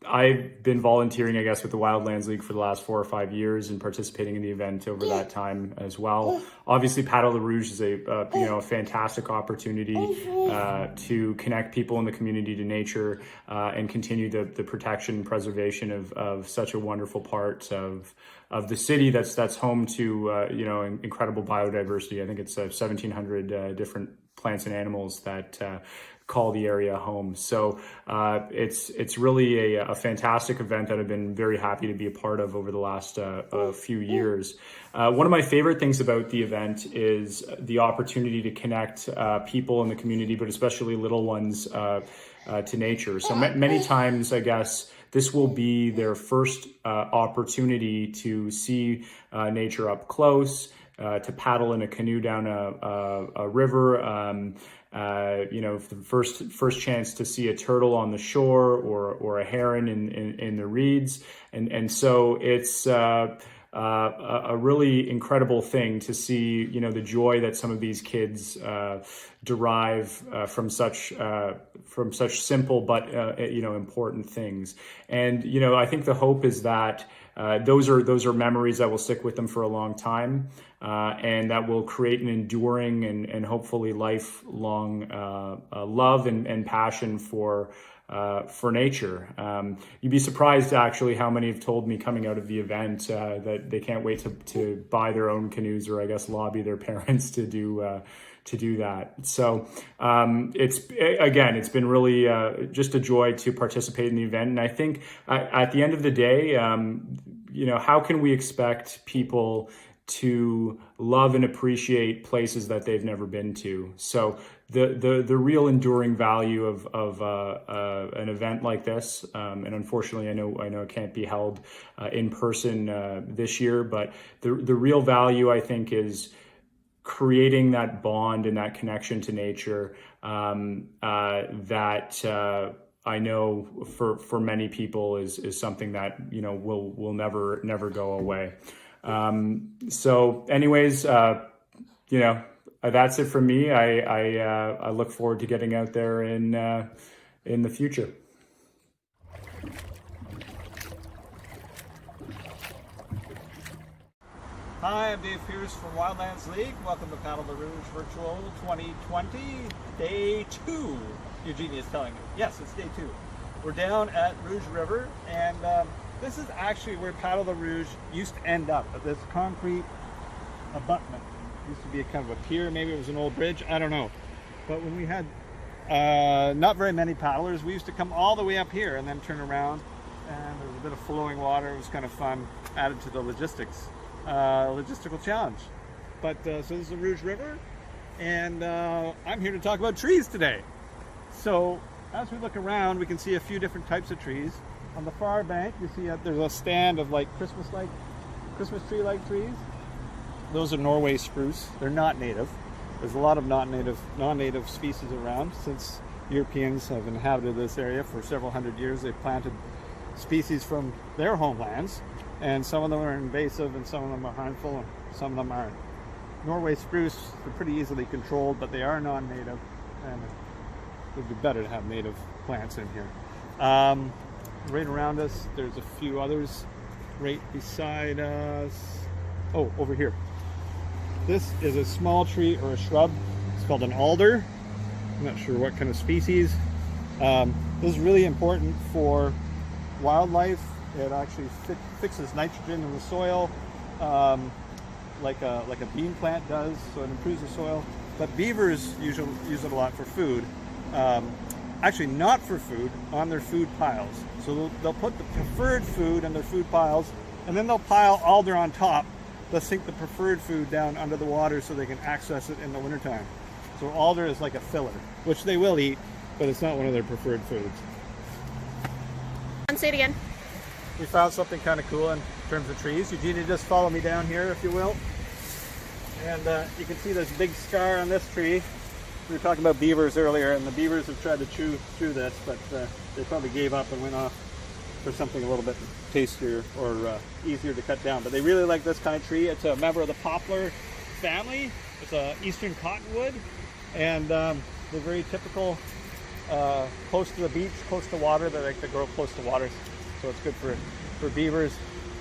I've been volunteering, I guess, with the Wildlands League for the last 4 or 5 years and participating in the event over that time as well. Obviously, Paddle the Rouge is a fantastic opportunity to connect people in the community to nature and continue the protection and preservation of such a wonderful part of the city that's home to incredible biodiversity. I think it's 1,700 different plants and animals that call the area home. So it's really a fantastic event that I've been very happy to be a part of over the last few years. One of my favorite things about the event is the opportunity to connect people in the community, but especially little ones, to nature. So many times, I guess, this will be their first opportunity to see nature up close, to paddle in a canoe down a river, the first chance to see a turtle on the shore or a heron in the reeds. And so it's a really incredible thing to see, the joy that some of these kids derive from such simple but important things. And I think the hope is that those are memories that will stick with them for a long time, and that will create an enduring and hopefully lifelong love and passion for nature. You'd be surprised actually how many have told me coming out of the event that they can't wait to buy their own canoes, or I guess lobby their parents to do that. So it's been really just a joy to participate in the event. And I think at the end of the day, how can we expect people to love and appreciate places that they've never been to? So the real enduring value of an event like this, and unfortunately I know it can't be held in person this year, but the real value, I think, is creating that bond and that connection to nature that I know for many people is something that will never go away. So anyways, that's it from me. I look forward to getting out there in the future.
Hi, I'm Dave Pearce from Wildlands League. Welcome to Paddle the Rouge Virtual 2020, Day 2. Eugenia is telling me. Yes, it's Day 2. We're down at Rouge River, and this is actually where Paddle the Rouge used to end up, at this concrete abutment. It used to be a kind of a pier, maybe it was an old bridge, I don't know. But when we had not very many paddlers, we used to come all the way up here and then turn around, and there was a bit of flowing water. It was kind of fun, added to the logistical challenge. But so this is the Rouge River, and I'm here to talk about trees today. So as we look around, we can see a few different types of trees. on the far bank, you see there's a stand of like Christmas tree-like trees. Those are Norway spruce. They're not native. There's a lot of non-native species around. Since Europeans have inhabited this area for several hundred years, they've planted species from their homelands, and some of them are invasive and some of them are harmful and some of them aren't. Norway spruce are pretty easily controlled, but they are non-native, and it would be better to have native plants in here. Right around us, there's a few others right beside us. Oh, over here. This is a small tree or a shrub. It's called an alder. I'm not sure what kind of species. This is really important for wildlife. It actually fixes nitrogen in the soil, like a bean plant does, so it improves the soil. But beavers usually use it a lot for food. Actually not for food, on their food piles. So they'll put the preferred food in their food piles, and then they'll pile alder on top. They'll sink the preferred food down under the water so they can access it in the wintertime. So alder is like a filler, which they will eat, but it's not one of their preferred foods.
Say it again.
We found something kind of cool in terms of trees. Eugenia, just follow me down here if you will. And you can see this big scar on this tree. We were talking about beavers earlier, and the beavers have tried to chew through this, but they probably gave up and went off for something a little bit tastier or easier to cut down. But they really like this kind of tree. It's a member of the poplar family. It's a eastern cottonwood, and they're very typical, close to the beach, close to water. They like to grow close to water, so it's good for beavers.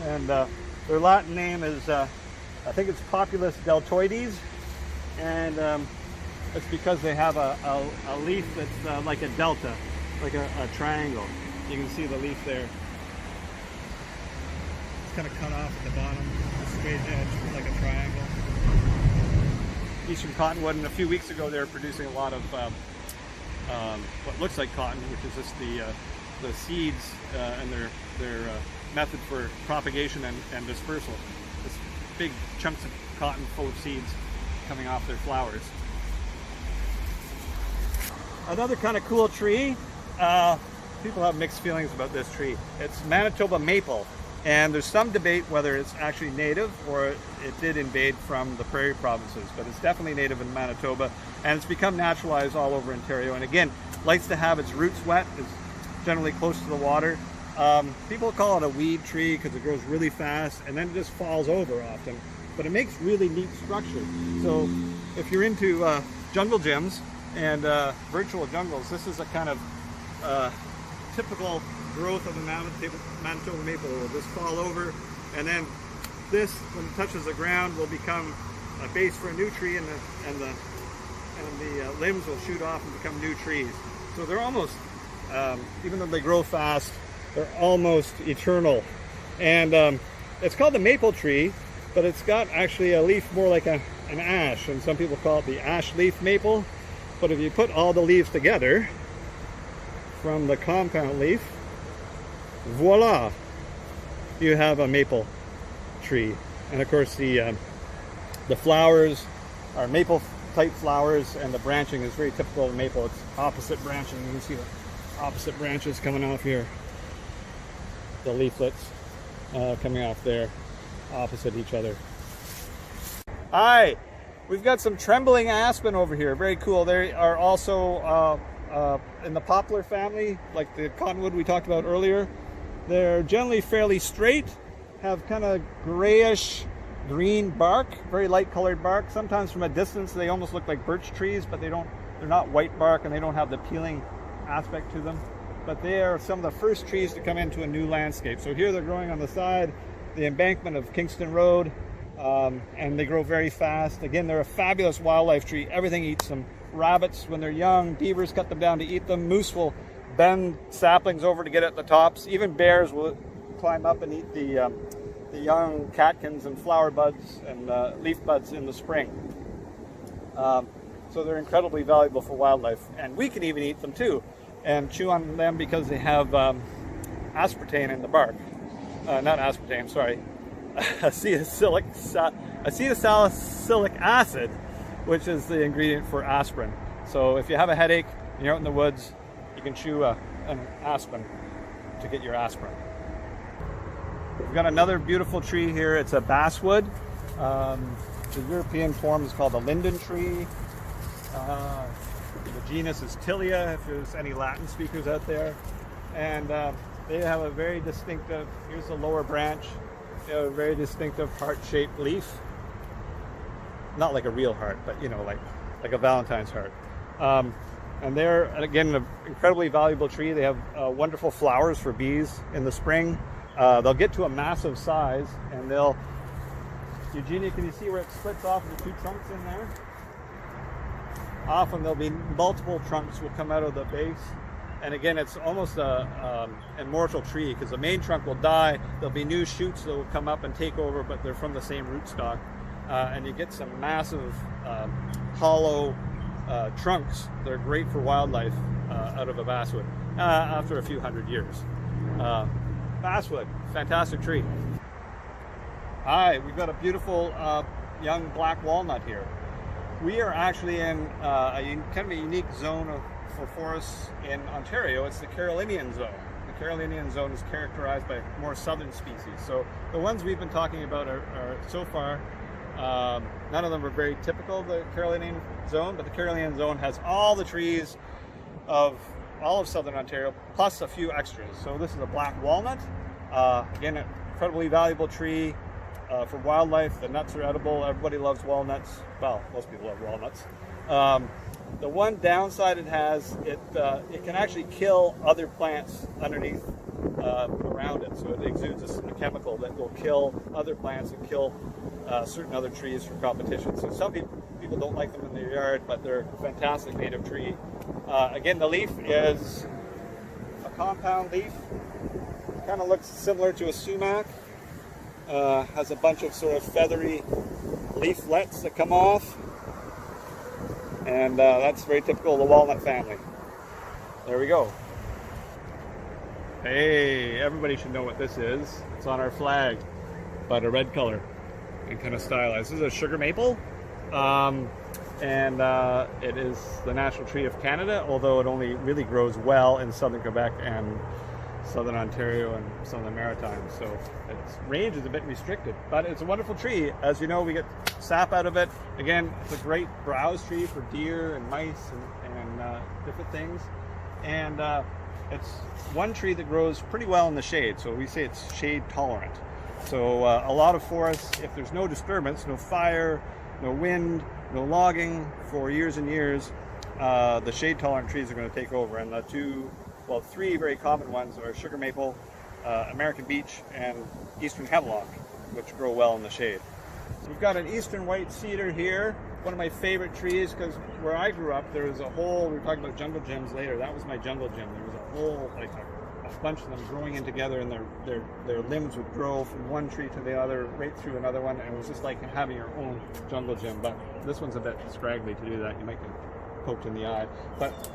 And their Latin name is, I think it's Populus deltoides, and it's because they have a leaf that's like a delta, like a triangle. You can see the leaf there. It's kind of cut off at the bottom, a straight edge like a triangle. Eastern cottonwood, and a few weeks ago they were producing a lot of what looks like cotton, which is just the seeds and their method for propagation and dispersal. This big chunks of cotton full of seeds coming off their flowers. Another kind of cool tree, people have mixed feelings about this tree. It's Manitoba maple, and there's some debate whether it's actually native or it did invade from the prairie provinces, but it's definitely native in Manitoba, and it's become naturalized all over Ontario, and again, likes to have its roots wet. It's generally close to the water. People call it a weed tree because it grows really fast and then it just falls over often, but it makes really neat structure. So if you're into jungle gyms and virtual jungles, this is a kind of typical growth of a Manitoba maple. It will just fall over, and then this, when it touches the ground, will become a base for a new tree, and the limbs will shoot off and become new trees. So they're almost, even though they grow fast, they're almost eternal. And it's called the maple tree, but it's got actually a leaf more like an ash, and some people call it the ash leaf maple. But if you put all the leaves together from the compound leaf, voila, you have a maple tree. And of course the flowers are maple type flowers, and the branching is very typical of maple. It's opposite branching. You can see the opposite branches coming off here. The leaflets coming off there, opposite each other. Hi, we've got some trembling aspen over here. Very cool. They are also in the poplar family, like the cottonwood we talked about earlier. They're generally fairly straight, have kind of grayish green bark, very light colored bark. Sometimes from a distance they almost look like birch trees, but they're not white bark, and they don't have the peeling aspect to them. But they are some of the first trees to come into a new landscape. So here they're growing on the side, the embankment of Kingston Road, and they grow very fast. Again, they're a fabulous wildlife tree. Everything eats them. Rabbits, when they're young, beavers cut them down to eat them. Moose will bend saplings over to get at the tops. Even bears will climb up and eat the young catkins and flower buds and leaf buds in the spring. So they're incredibly valuable for wildlife. And we can even eat them too, and chew on them because they have aspartame in the bark. Not aspartame, sorry. Acetylsalicylic acid, which is the ingredient for aspirin. So if you have a headache and you're out in the woods, you can chew an aspen. to get your aspirin. We've got another beautiful tree here. It's a basswood. The European form is called the linden tree. The genus is Tilia, if there's any Latin speakers out there. And they have a very distinctive, here's the lower branch, they have a very distinctive heart-shaped leaf. Not like a real heart, but you know, like a Valentine's heart. And they're, again, an incredibly valuable tree. They have wonderful flowers for bees in the spring. They'll get to a massive size, and they'll, Eugenia, can you see where it splits off into two trunks in there? Often there'll be multiple trunks will come out of the base. And again, it's almost an immortal tree because the main trunk will die. There'll be new shoots that will come up and take over, but they're from the same rootstock. And you get some massive hollow trunks that are great for wildlife out of a basswood after a few hundred years. Basswood, fantastic tree. Hi, we've got a beautiful young black walnut here. We are actually in kind of a unique zone for forests in Ontario. It's the Carolinian zone. The Carolinian zone is characterized by more southern species. So the ones we've been talking about are so far, none of them are very typical of the Carolinian zone, but the Carolinian zone has all the trees of all of southern Ontario, plus a few extras. So this is a black walnut. Again, an incredibly valuable tree for wildlife. The nuts are edible. Everybody loves walnuts. Well, most people love walnuts. The one downside it has, it can actually kill other plants underneath around it. So it exudes a chemical that will kill other plants and kill certain other trees for competition. So some people don't like them in their yard, but they're a fantastic native tree. Again, the leaf is a compound leaf. Kind of looks similar to a sumac. Has a bunch of sort of feathery leaflets that come off. And that's very typical of the walnut family. There we go. Hey, everybody should know what this is. It's on our flag, but a red color and kind of stylized. This is a sugar maple. And it is the national tree of Canada, although it only really grows well in southern Quebec and southern Ontario and some of the Maritimes. So its range is a bit restricted, but it's a wonderful tree. As you know, we get sap out of it. Again, it's a great browse tree for deer and mice and different things. And it's one tree that grows pretty well in the shade. So we say it's shade tolerant. So a lot of forests, if there's no disturbance, no fire, no wind, no logging for years and years, the shade tolerant trees are going to take over. And the three very common ones are sugar maple, American beech, and eastern hemlock, which grow well in the shade. We've got an eastern white cedar here, one of my favorite trees, because where I grew up, there was a whole, we were talking about jungle gyms later, that was my jungle gym. There was a whole, like a bunch of them growing in together, and their limbs would grow from one tree to the other, right through another one, and it was just like having your own jungle gym. But this one's a bit scraggly to do that. You might get poked in the eye. But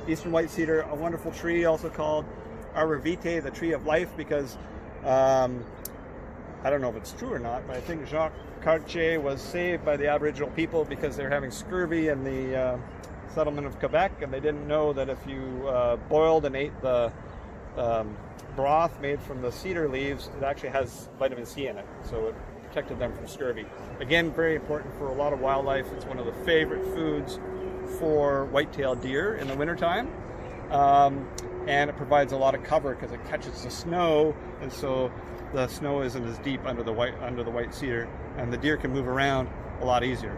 eastern white cedar, a wonderful tree, also called Arbor Vitae, the tree of life, because I don't know if it's true or not, but I think Jacques Cartier was saved by the Aboriginal people because they're having scurvy in the settlement of Quebec, and they didn't know that if you boiled and ate the broth made from the cedar leaves, it actually has vitamin C in it, so it protected them from scurvy. Again, very important for a lot of wildlife. It's one of the favorite foods for white-tailed deer in the wintertime. And it provides a lot of cover because it catches the snow, and so the snow isn't as deep under the white cedar, and the deer can move around a lot easier.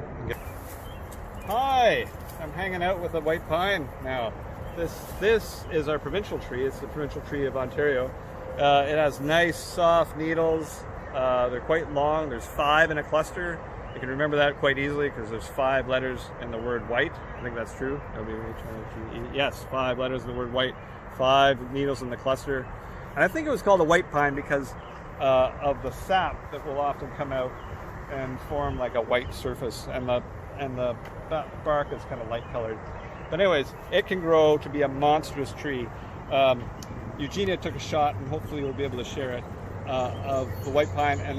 Hi, I'm hanging out with a white pine now. This is our provincial tree. It's the provincial tree of Ontario. It has nice soft needles. They're quite long. There's 5 in a cluster. You can remember that quite easily because there's 5 letters in the word white. I think that's true. Yes, 5 letters in the word white. 5 needles in the cluster. And I think it was called a white pine because of the sap that will often come out and form like a white surface, and the bark is kind of light colored. But anyways, it can grow to be a monstrous tree. Eugenia took a shot, and hopefully we'll be able to share it, of the white pine, and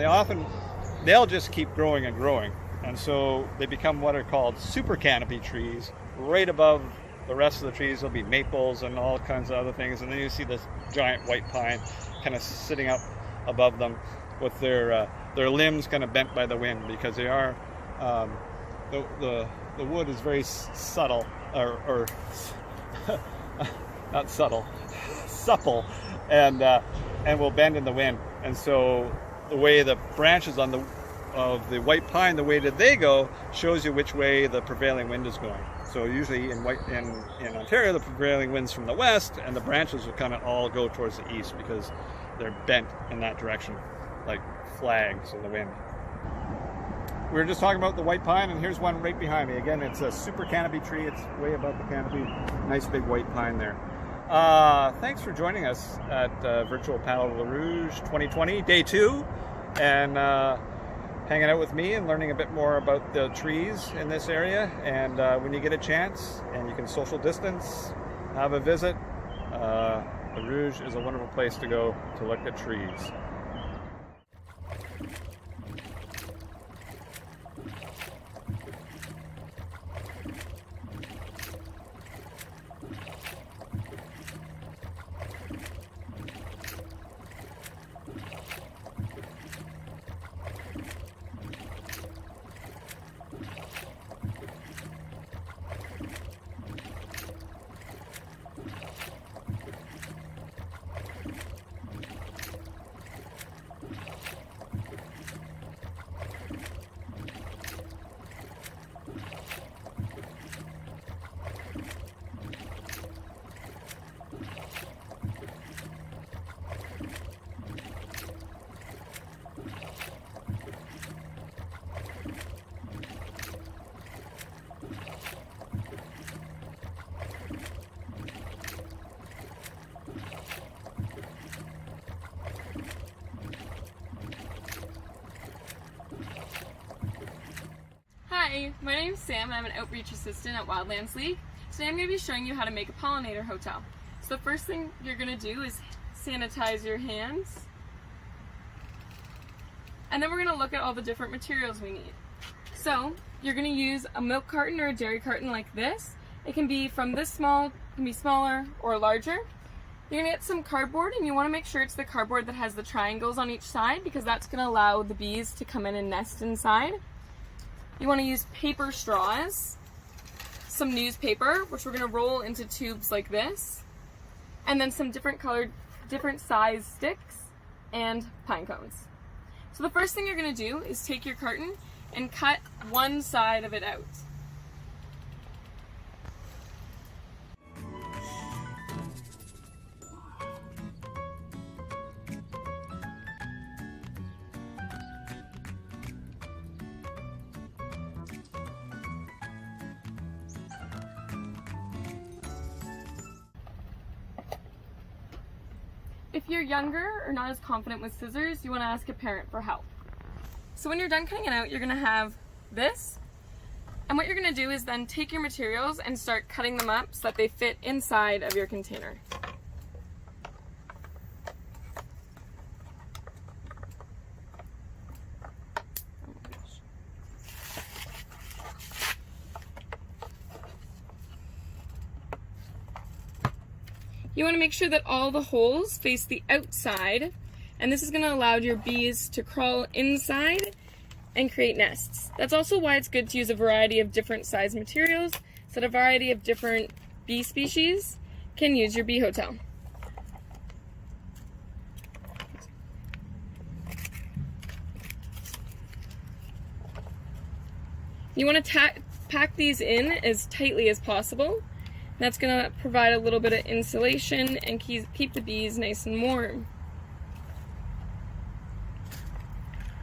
they'll just keep growing and growing. And so they become what are called super canopy trees right above the rest of the trees will be maples and all kinds of other things, and then you see this giant white pine kind of sitting up above them with their limbs kind of bent by the wind, because they are the wood is very subtle, or not subtle, supple, and will bend in the wind. And so the way the branches of the white pine, the way that they go, shows you which way the prevailing wind is going. So usually in Ontario, the prevailing wind's from the west, and the branches will kind of all go towards the east because they're bent in that direction, like flags in the wind. We were just talking about the white pine, and here's one right behind me. Again, it's a super canopy tree. It's way above the canopy. Nice big white pine there. Thanks for joining us at Virtual Paddle the Rouge 2020, Day 2, and hanging out with me and learning a bit more about the trees in this area. And when you get a chance and you can social distance, have a visit. The Rouge is a wonderful place to go to look at trees.
Hi, my name is Sam and I'm an outreach assistant at Wildlands League. Today I'm going to be showing you how to make a pollinator hotel. So the first thing you're going to do is sanitize your hands. And then we're going to look at all the different materials we need. So you're going to use a milk carton or a dairy carton like this. It can be from this small, it can be smaller or larger. You're going to get some cardboard, and you want to make sure it's the cardboard that has the triangles on each side, because that's going to allow the bees to come in and nest inside. You want to use paper straws, some newspaper, which we're going to roll into tubes like this, and then some different colored, different size sticks and pine cones. So the first thing you're going to do is take your carton and cut one side of it out. If you're younger or not as confident with scissors, you want to ask a parent for help. So when you're done cutting it out, you're going to have this. And what you're going to do is then take your materials and start cutting them up so that they fit inside of your container. You want to make sure that all the holes face the outside, and this is going to allow your bees to crawl inside and create nests. That's also why it's good to use a variety of different size materials, so that a variety of different bee species can use your bee hotel. You want to pack these in as tightly as possible. That's going to provide a little bit of insulation and keep the bees nice and warm.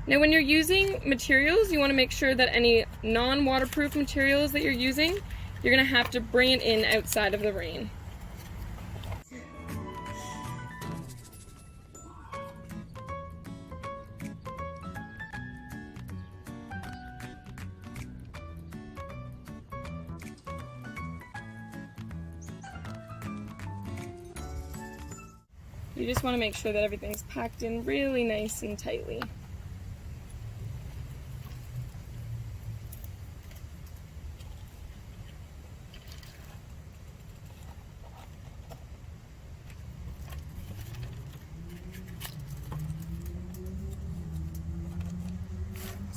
Now when you're using materials, you want to make sure that any non-waterproof materials that you're using, you're going to have to bring it in outside of the rain. You just want to make sure that everything's packed in really nice and tightly.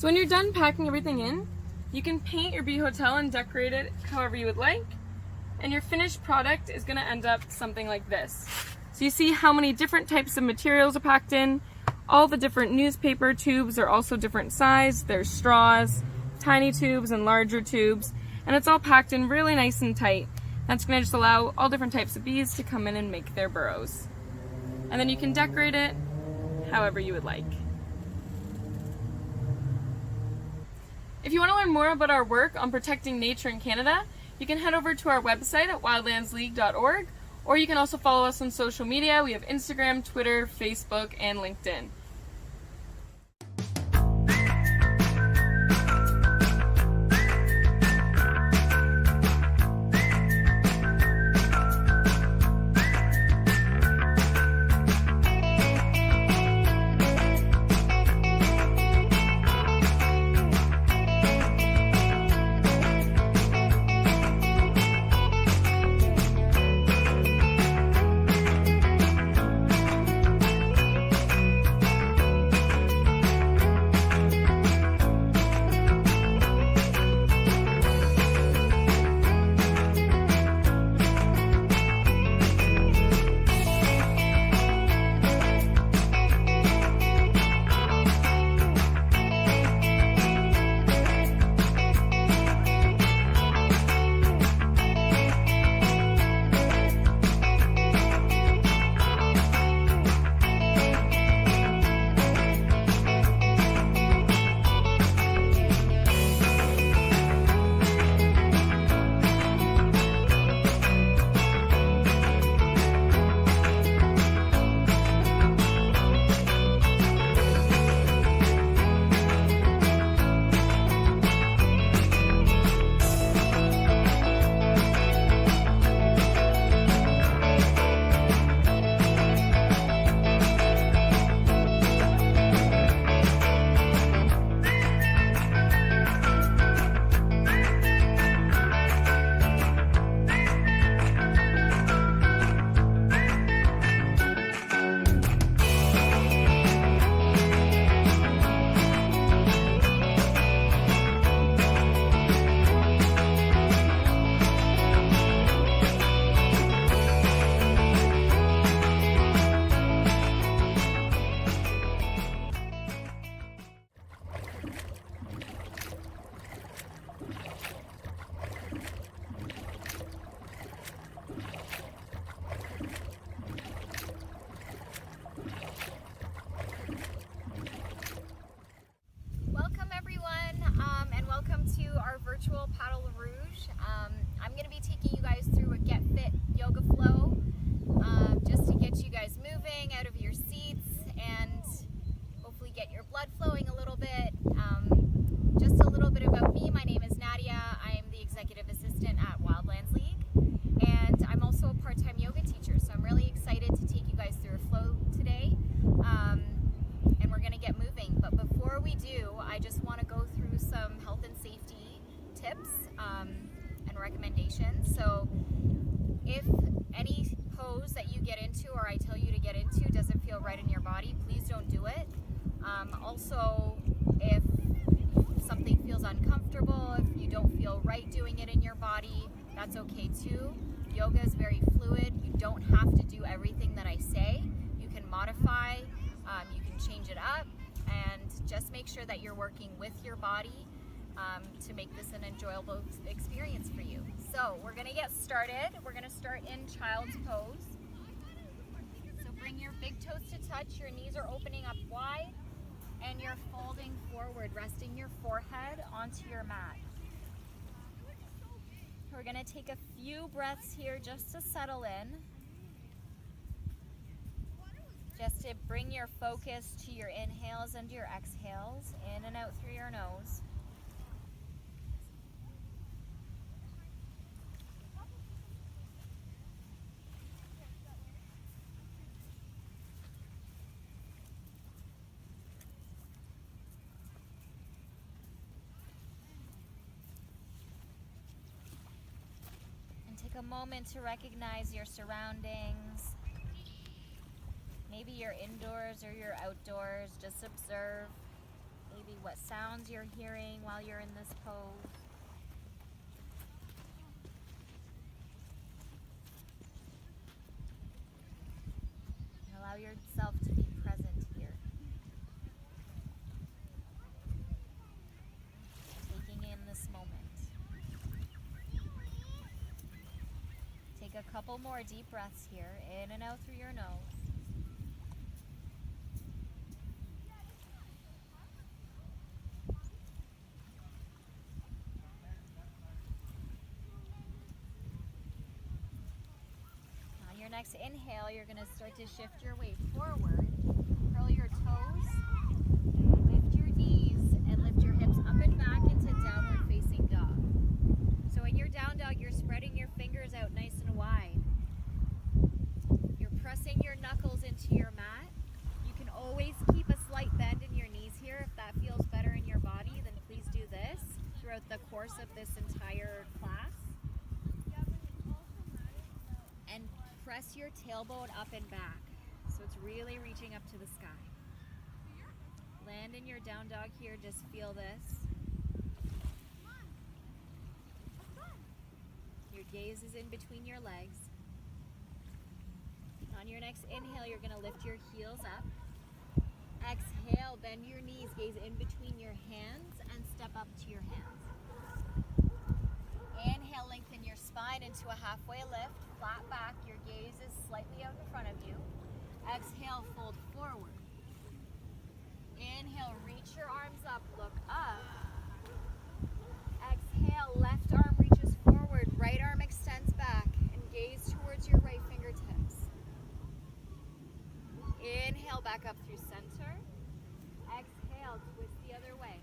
So when you're done packing everything in, you can paint your bee hotel and decorate it however you would like, and your finished product is going to end up something like this. So you see how many different types of materials are packed in. All the different newspaper tubes are also different size. There's straws, tiny tubes and larger tubes, and it's all packed in really nice and tight. That's going to just allow all different types of bees to come in and make their burrows. And then you can decorate it however you would like. If you want to learn more about our work on protecting nature in Canada, you can head over to our website at wildlandsleague.org, or you can also follow us on social media. We have Instagram, Twitter, Facebook, and LinkedIn.
Virtual Paddle the Rouge. I'm going to be taking you guys through a Get Fit yoga flow just to get you guys moving out of your seats and hopefully get your blood flowing a little bit. Just a little bit about me. My name is Nadia. I am the executive assistant at Wildlands League, and I'm also a part-time yoga teacher, so I'm really excited to take you guys through a flow today, and we're going to get moving. But before we do, I just want to go through some health and safety tips and recommendations. So if any pose that you get into or I tell you to get into doesn't feel right in your body, please don't do it. Also, if something feels uncomfortable, if you don't feel right doing it in your body, that's okay too. Yoga is very fluid. You don't have to do everything that I say. You can modify, you can change it up, and just make sure that you're working with your body to make this an enjoyable experience for you. So we're gonna get started. We're gonna start in child's pose. So bring your big toes to touch, your knees are opening up wide, and you're folding forward, resting your forehead onto your mat. We're gonna take a few breaths here just to settle in. Just to bring your focus to your inhales and your exhales, in and out through your nose. Take a moment to recognize your surroundings. Maybe you're indoors or you're outdoors. Just observe. maybe what sounds you're hearing while you're in this pose. Allow yourself to be present here. Taking in this moment. Take a couple more deep breaths here, in and out through your nose. On your next inhale, you're going to start to shift your weight forward. Curl your toes, lift your knees, and lift your hips up and back into downward facing dog. So in your down dog, you're spreading your fingers out nice and wide. You're pressing your knuckles into your mat. You can always keep a slight bend in your knees here. If that feels better in your body, then please do this throughout the course of this entire class. And press your tailbone up and back. So it's really reaching up to the sky. Land in your down dog here, just feel this. Your gaze is in between your legs. On your next inhale, you're going to lift your heels up. Exhale, bend your knees, gaze in between your hands, and step up to your hands. Inhale, lengthen your spine into a halfway lift, flat back. Your gaze is slightly out in front of you. Exhale, fold forward. Inhale, reach your arms up, look up. Exhale, left arm reaches forward, right arm extends back, and gaze towards your right fingertips. Inhale, back up through center. Exhale, twist the other way.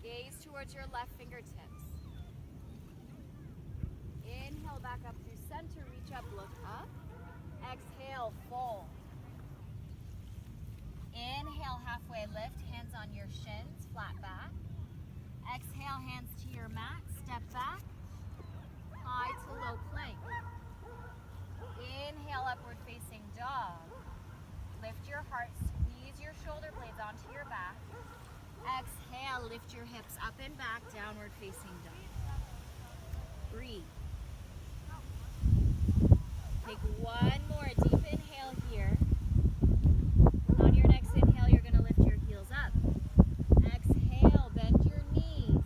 Gaze towards your left fingertips. Inhale, back up through center, reach up, look up. Exhale, fold. Inhale, halfway lift, hands on your shins, flat back. Exhale, hands to your mat, step back, high to low plank. Inhale, upward facing dog. Lift your heart, squeeze your shoulder blades onto your back. Exhale, lift your hips up and back, downward facing dog. Breathe. Take one more deep inhale here. On your next inhale, you're going to lift your heels up. Exhale, bend your knees.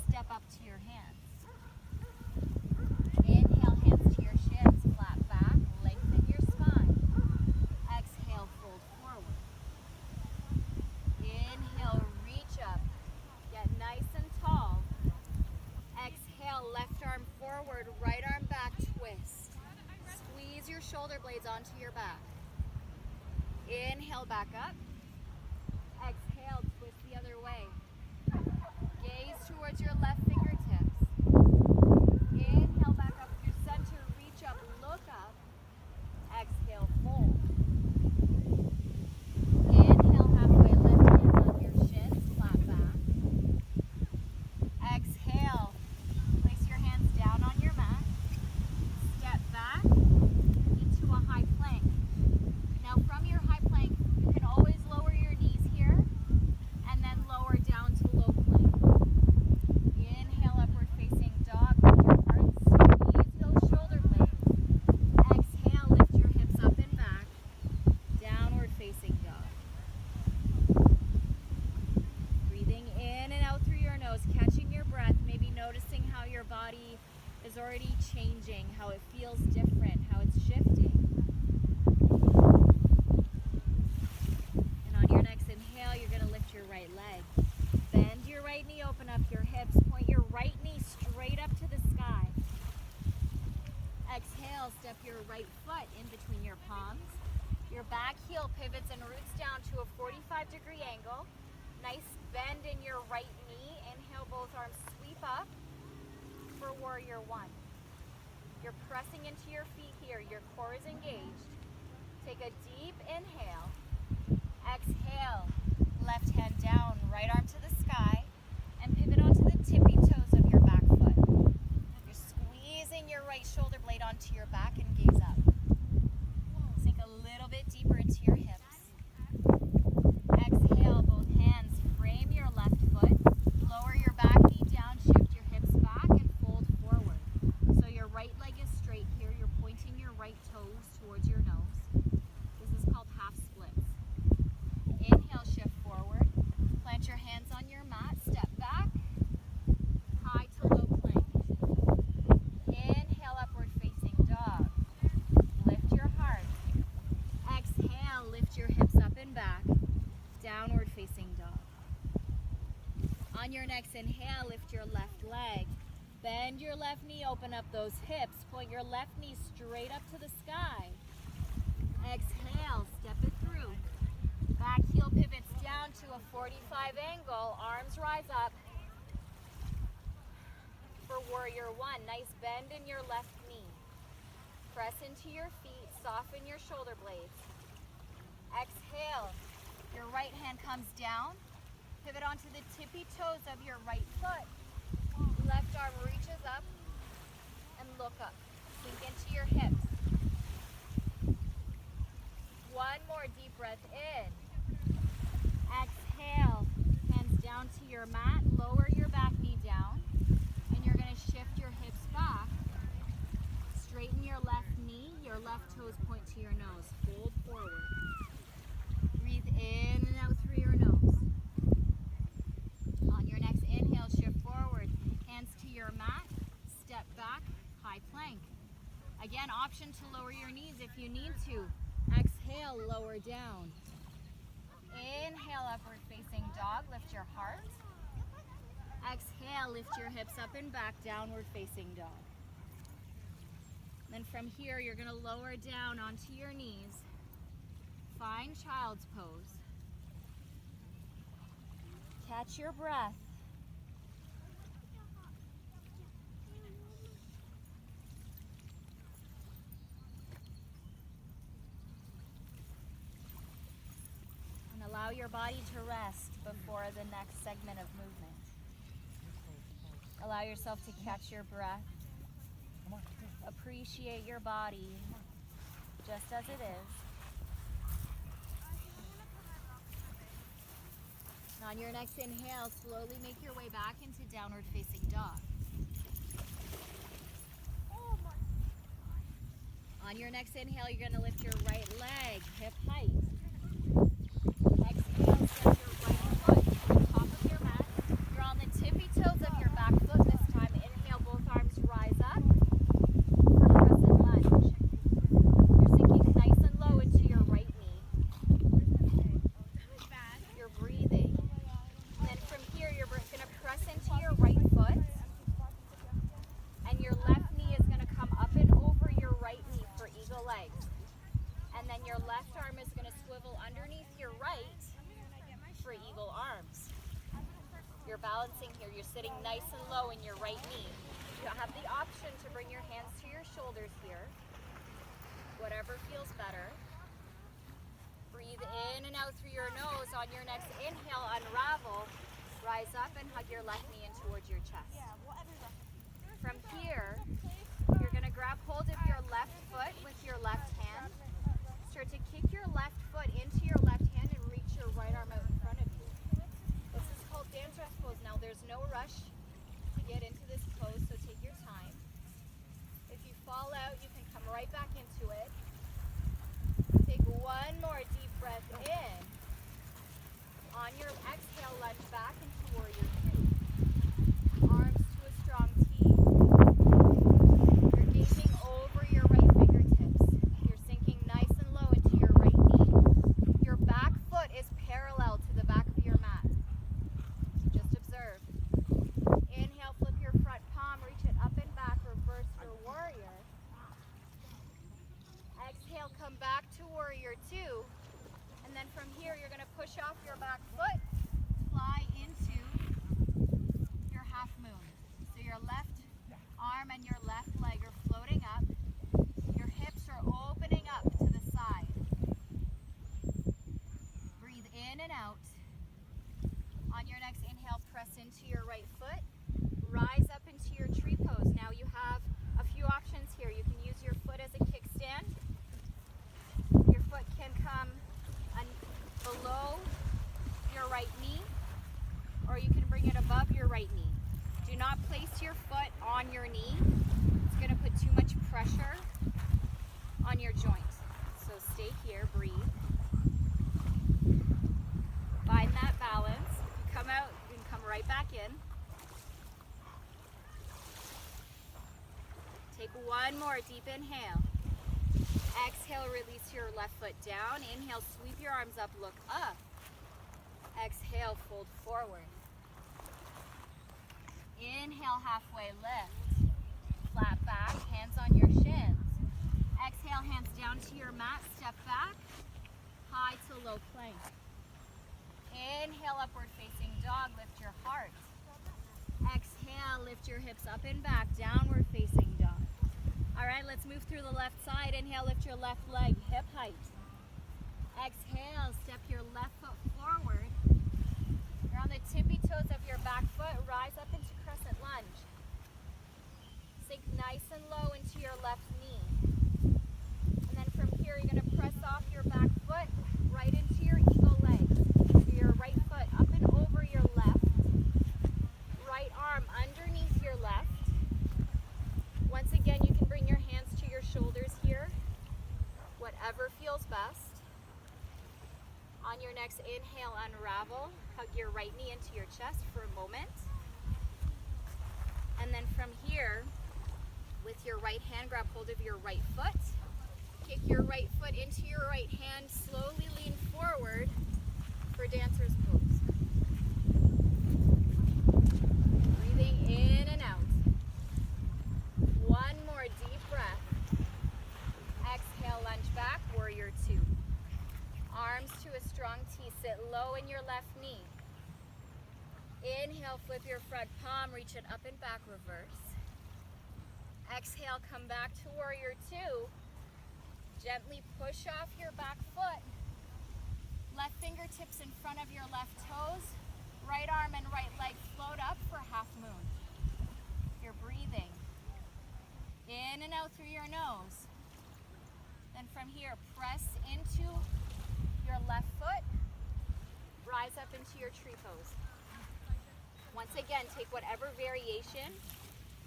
Step up to your hands. Inhale, hands to your shins, flat back, lengthen your spine. Exhale, fold forward. Inhale, reach up, get nice and tall. Exhale, left arm forward, right arm back, twist. Squeeze your shoulder blades onto your back. Inhale, back up. Exhale, twist the other way. Gaze towards your left fingertips. Inhale, back up through center, reach up, look up. Exhale, fold. Inhale, halfway lift, hands on your shins, flat back. Exhale, place your hands down on your mat. Step back into a high plank. Now from your high plank, you can always lower your knees here and then lower down to low plank. Inhale, upward facing dog with your heart, squeeze those shoulder blades. Exhale, lift your hips up and back, downward facing dog. Breathing in and out through your nose, catching your breath, maybe noticing how your body is already changing, how it feels different, how it's shifting. And on your next inhale, you're going to lift your right leg. Bend your right knee, open up your hips, point your right knee straight up to the sky. Exhale, step your right foot in between your palms. Your back heel pivots and roots down to a 45-degree angle. Nice bend in your right knee. Inhale, both arms sweep up for warrior one. You're pressing into your feet here. Your core is engaged. Take a deep inhale. Exhale. Left hand down, right arm to the sky, and pivot onto the tippy toes of your back foot. You're squeezing your right shoulder blade onto your back and gaze up. Sink a little bit deeper into your hips. Exhale, both hands On your next inhale, lift your left leg. Bend your left knee, open up those hips. Point your left knee straight up to the sky. Exhale, step it through. Back heel pivots down to a 45 angle. Arms rise up. For warrior one, nice bend in your left knee. Press into your feet, soften your shoulder blades. Exhale, your right hand comes down. Pivot onto the tippy toes of your right foot. Left arm reaches up and look up. Sink into your hips. One more deep breath in. Exhale, hands down to your mat. Lower your back knee down. And you're going to shift your hips back. Straighten your left knee. Your left toes point to your nose. Fold forward. Breathe in and out through your nose. On your next inhale, shift forward. Hands to your mat. Step back. High plank. Again, option to lower your knees if you need to. Exhale, lower down. Inhale, upward facing dog. Lift your heart. Exhale, lift your hips up and back, downward facing dog. Then from here, you're going to lower down onto your knees. Find child's pose. Catch your breath. And allow your body to rest before the next segment of movement. Allow yourself to catch your breath. Appreciate your body just as it is. And on your next inhale, slowly make your way back into downward facing dog. On your next inhale, you're going to lift your right leg, hip height. Exhale, step your right foot to the top of your mat. You're on the tippy toes of your back foot this time. Inhale, both arms rise up for crescent lunge. You're sinking nice and low into your right knee. You're breathing. And then from here, you're going to press into your right foot. And your left knee is going to come up and over your right knee for eagle legs. And then your left arm is going to swivel underneath your right for eagle arms. You're balancing here. You're sitting nice and low in your right knee. You have the option to bring your hands to your shoulders here. Whatever feels better. Breathe in and out through your nose. On your next inhale, unravel. Rise up and hug your left knee in towards your chest. From here, you're going to grab hold of your left foot with your left hand. Start to kick your left foot into your left hand and reach your right arm out in front of you. This is called dance rest pose. Now there's no rush to get into this pose, so take your time. If you fall out, you can come right back into it. Take one more deep breath in. On your exhale, lunge back into warrior two. Arms to a strong T. You're gazing over your right fingertips. You're sinking nice and low into your right knee. Your back foot is parallel to the back of your mat. Just observe. Inhale, flip your front palm, reach it up and back, reverse your warrior. Exhale, come back to warrior two. And then from here, you're going to push off your back foot, fly into your half moon. So your left arm and your left leg are floating up. Your hips are opening up to the side. Breathe in and out. On your next inhale, press into your right foot. Rise up into your tree pose. Now you have a few options here. You can use your foot as a kickstand. Your foot can come below your right knee, or you can bring it above your right knee. Do not place your foot on your knee. It's going to put too much pressure on your joint. So stay here, breathe. Find that balance. Come out, you can come right back in. Take one more deep inhale. Exhale, release your left foot down. Inhale, sweep your arms up, look up. Exhale, fold forward. Inhale, halfway lift. Flat back, hands on your shins. Exhale, hands down to your mat, step back. High to low plank. Inhale, upward facing dog, lift your heart. Exhale, lift your hips up and back, downward facing dog. All right, let's move through the left side. Inhale, lift your left leg, hip height. Exhale, step your left foot forward. You're on the tippy toes of your back foot, rise up into crescent lunge. Sink nice and low into your left knee. And then from here, you're gonna press off your back foot, right into your eagle leg. Your right foot up and over your left. Right arm underneath your left. Once again, you can bring your hands to your shoulders here. Whatever feels best. On your next inhale, unravel. Hug your right knee into your chest for a moment. And then from here, with your right hand, grab hold of your right foot. Kick your right foot into your right hand. Slowly lean forward for dancer's pose. Breathing in and out. One more deep breath. Exhale, lunge back, warrior two. Arms to a strong T, sit low in your left knee. Inhale, flip your front palm, reach it up and back, reverse. Exhale, come back to warrior two. Gently push off your back foot. Left fingertips in front of your left toes. Right arm and right leg float up for half moon. You're breathing in and out through your nose. Then from here, press into your left foot, rise up into your tree pose. Once again, take whatever variation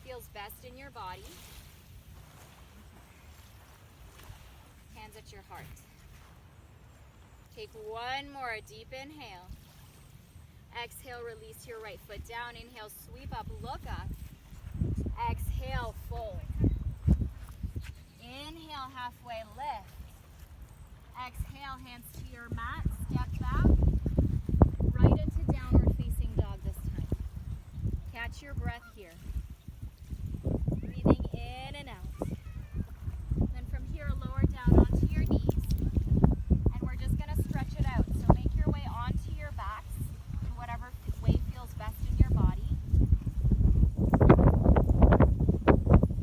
feels best in your body. Hands at your heart. Take one more deep inhale. Exhale, release your right foot down. Inhale, sweep up, look up. Exhale, fold. Inhale, halfway lift. Exhale, hands to your mat, step back, right into downward facing dog this time. Catch your breath here. Breathing in and out. Then from here, lower down onto your knees, and we're just gonna stretch it out. So make your way onto your backs in whatever way feels best in your body.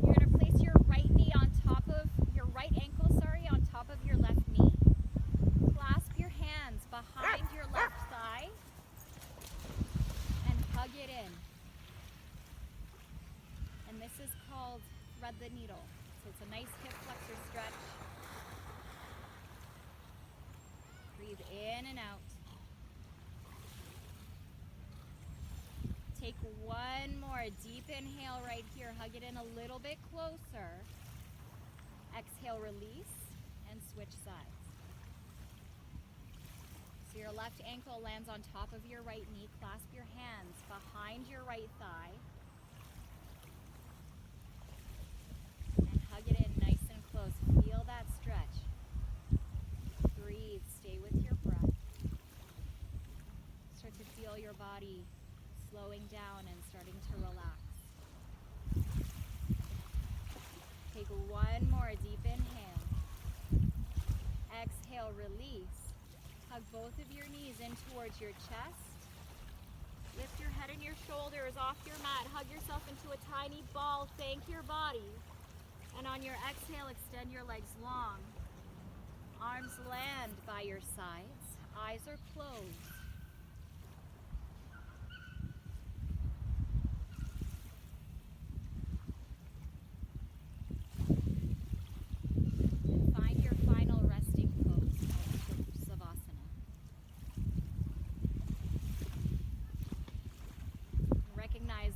You're gonna place your right knee on top of, your right ankle, on top of your left knee. Clasp your hands behind your left thigh and hug it in. And this is called thread the needle. So it's a nice hip flexor stretch. Breathe in and out. Take one more deep inhale right here. Hug it in a little bit closer. Exhale, release, and switch sides. So your left ankle lands on top of your right knee. Clasp your hands behind your right thigh. And hug it in nice and close. Feel that stretch. Breathe, stay with your breath. Start to feel your body slowing down and starting to relax. Take one more deep inhale. Exhale, release. Hug both of your knees in towards your chest. Lift your head and your shoulders off your mat. Hug yourself into a tiny ball. Thank your body. And on your exhale, extend your legs long. Arms land by your sides. Eyes are closed.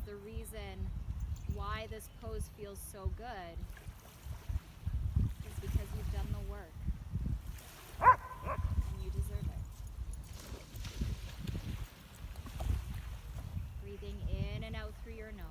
The reason why this pose feels so good is because you've done the work and you deserve it. Breathing in and out through your nose.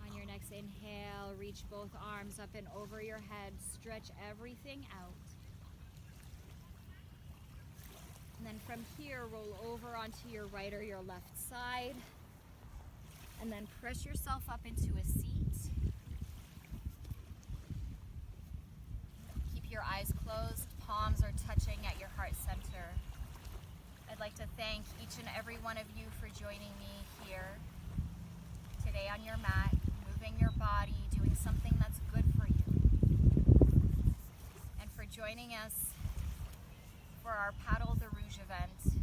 On your next inhale, reach both arms up and over your head. Stretch everything out. And then from here, roll over onto your right or your left side. And then press yourself up into a seat. Keep your eyes closed. Palms are touching at your heart center. I'd like to thank each and every one of you for joining me here today on your mat, moving your body, doing something that's good for you. And for joining us for our Paddle the Rouge event,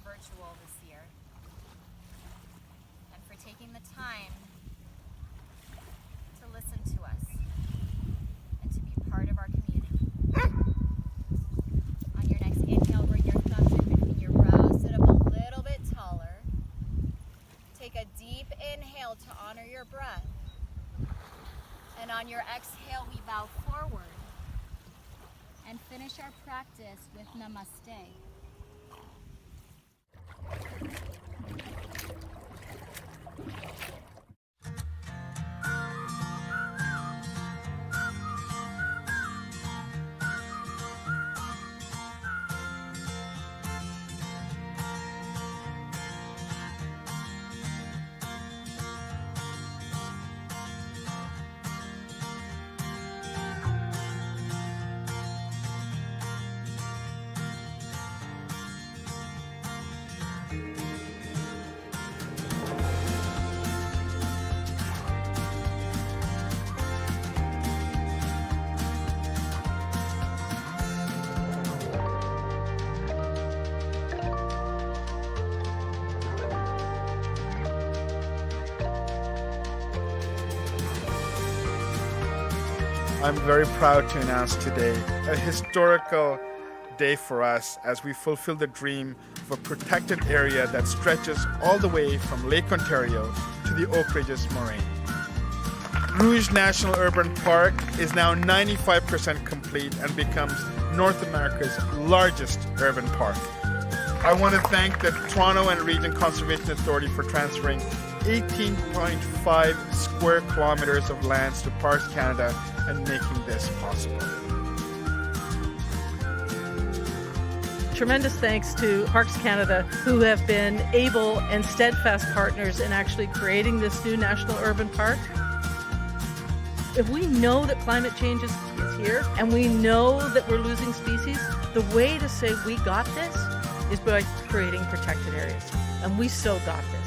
virtual this year. And for taking the time to listen to us and to be part of our community. On your next inhale, bring your thumbs in between your brows, sit up a little bit taller. Take a deep inhale to honor your breath. And on your exhale, we bow forward and finish our practice with Namaste.
I'm very proud to announce today a historical day for us as we fulfill the dream of a protected area that stretches all the way from Lake Ontario to the Oak Ridges Moraine. Rouge National Urban Park is now 95% complete and becomes North America's largest urban park. I want to thank the Toronto and Region Conservation Authority for transferring 18.5 square kilometers of lands to Parks Canada and making this possible.
Tremendous thanks to Parks Canada, who have been able and steadfast partners in actually creating this new National Urban Park. If we know that climate change is here and we know that we're losing species, the way to say we got this is by creating protected areas. And we so got this.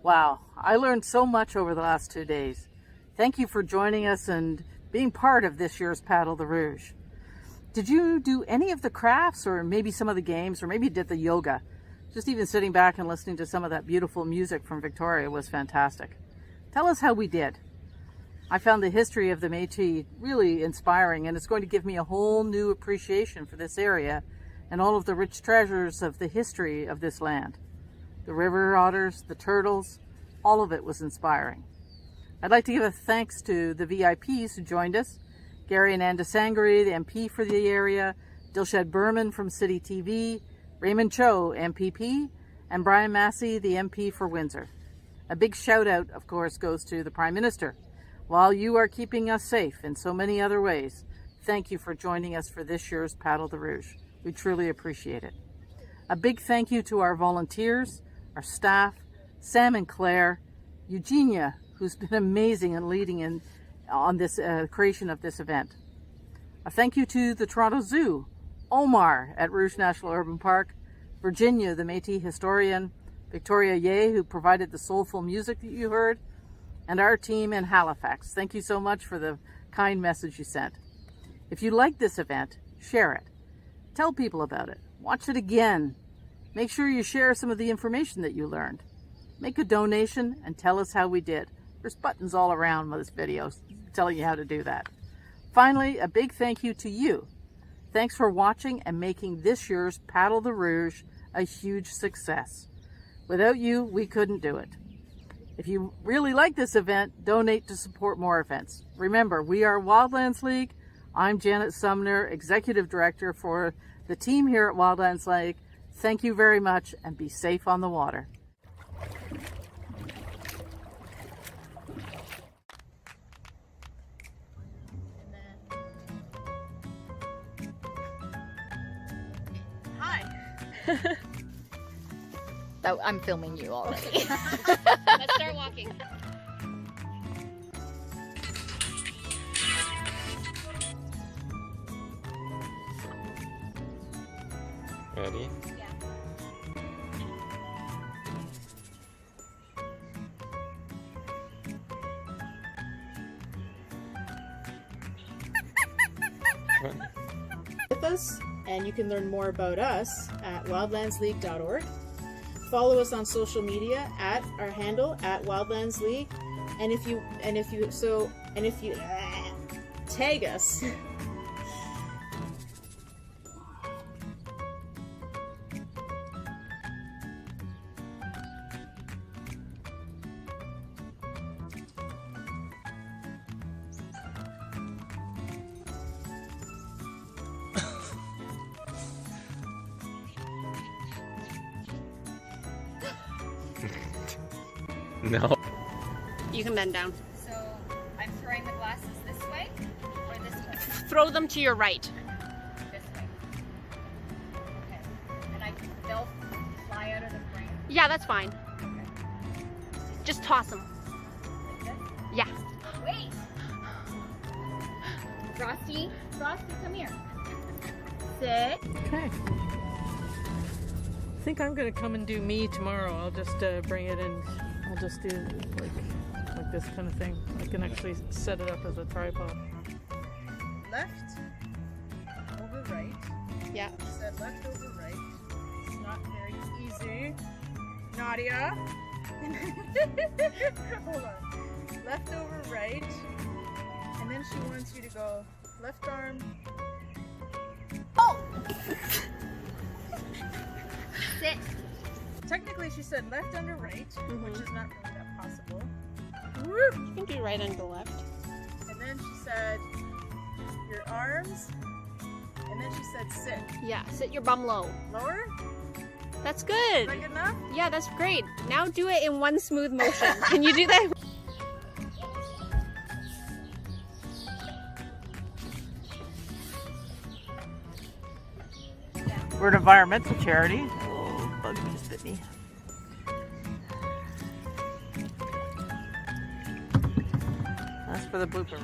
Wow, I learned so much over the last 2 days. Thank you for joining us and being part of this year's Paddle the Rouge. Did you do any of the crafts or maybe some of the games or maybe you did the yoga? Just even sitting back and listening to some of that beautiful music from Victoria was fantastic. Tell us how we did. I found the history of the Métis really inspiring, and it's going to give me a whole new appreciation for this area and all of the rich treasures of the history of this land. The river otters, the turtles, all of it was inspiring. I'd like to give a thanks to the VIPs who joined us. Gary Anandasangaree, the MP for the area, Dilshad Berman from CityTV, Raymond Cho, MPP, and Brian Masse, the MP for Windsor. A big shout out, of course, goes to the Prime Minister. While you are keeping us safe in so many other ways, thank you for joining us for this year's Paddle the Rouge. We truly appreciate it. A big thank you to our volunteers, our staff, Sam and Claire, Eugenia, who's been amazing in leading on this creation of this event. A thank you to the Toronto Zoo, Omar at Rouge National Urban Park, Virginia, the Métis historian, Victoria Yeh, who provided the soulful music that you heard, and our team in Halifax. Thank you so much for the kind message you sent. If you like this event, share it. Tell people about it. Watch it again. Make sure you share some of the information that you learned. Make a donation and tell us how we did. There's buttons all around this video telling you how to do that. Finally, a big thank you to you. Thanks for watching and making this year's Paddle the Rouge a huge success. Without you, we couldn't do it. If you really like this event, donate to support more events. Remember, we are Wildlands League. I'm Janet Sumner, Executive Director for the team here at Wildlands League. Thank you very much, and be safe on the water.
I'm filming you already. Let's start walking.
Ready?
Yeah.
With us, and you can learn more about us at wildlandsleague.org. Follow us on social media at our handle at Wildlands League, and if you tag us.
No.
You can bend down.
So I'm throwing the glasses this way or this way?
Throw them to your right.
This way. Okay. And they'll fly out of the frame?
Yeah, that's fine.
Okay.
Just toss them.
Like this?
Yeah.
Wait! Frosty, come here. Sit.
Okay. I think I'm gonna come and do me tomorrow. I'll just bring it in. I'll just do like this kind of thing. I can actually set it up as a tripod.
Left over right.
Yeah.
She said left over right. It's not very easy. Nadia. Hold on. Left over right. And then she wants you to go left arm.
Oh! Sit.
Technically she said left under right, which is not really that possible.
You can do right under left.
And then she said your arms. And then she said sit.
Yeah, sit your bum low.
Lower?
That's good.
Is that good enough?
Yeah, that's great. Now do it in one smooth motion. Can you do that?
We're an environmental charity. Oh, bug just bit me. That's for the blooper.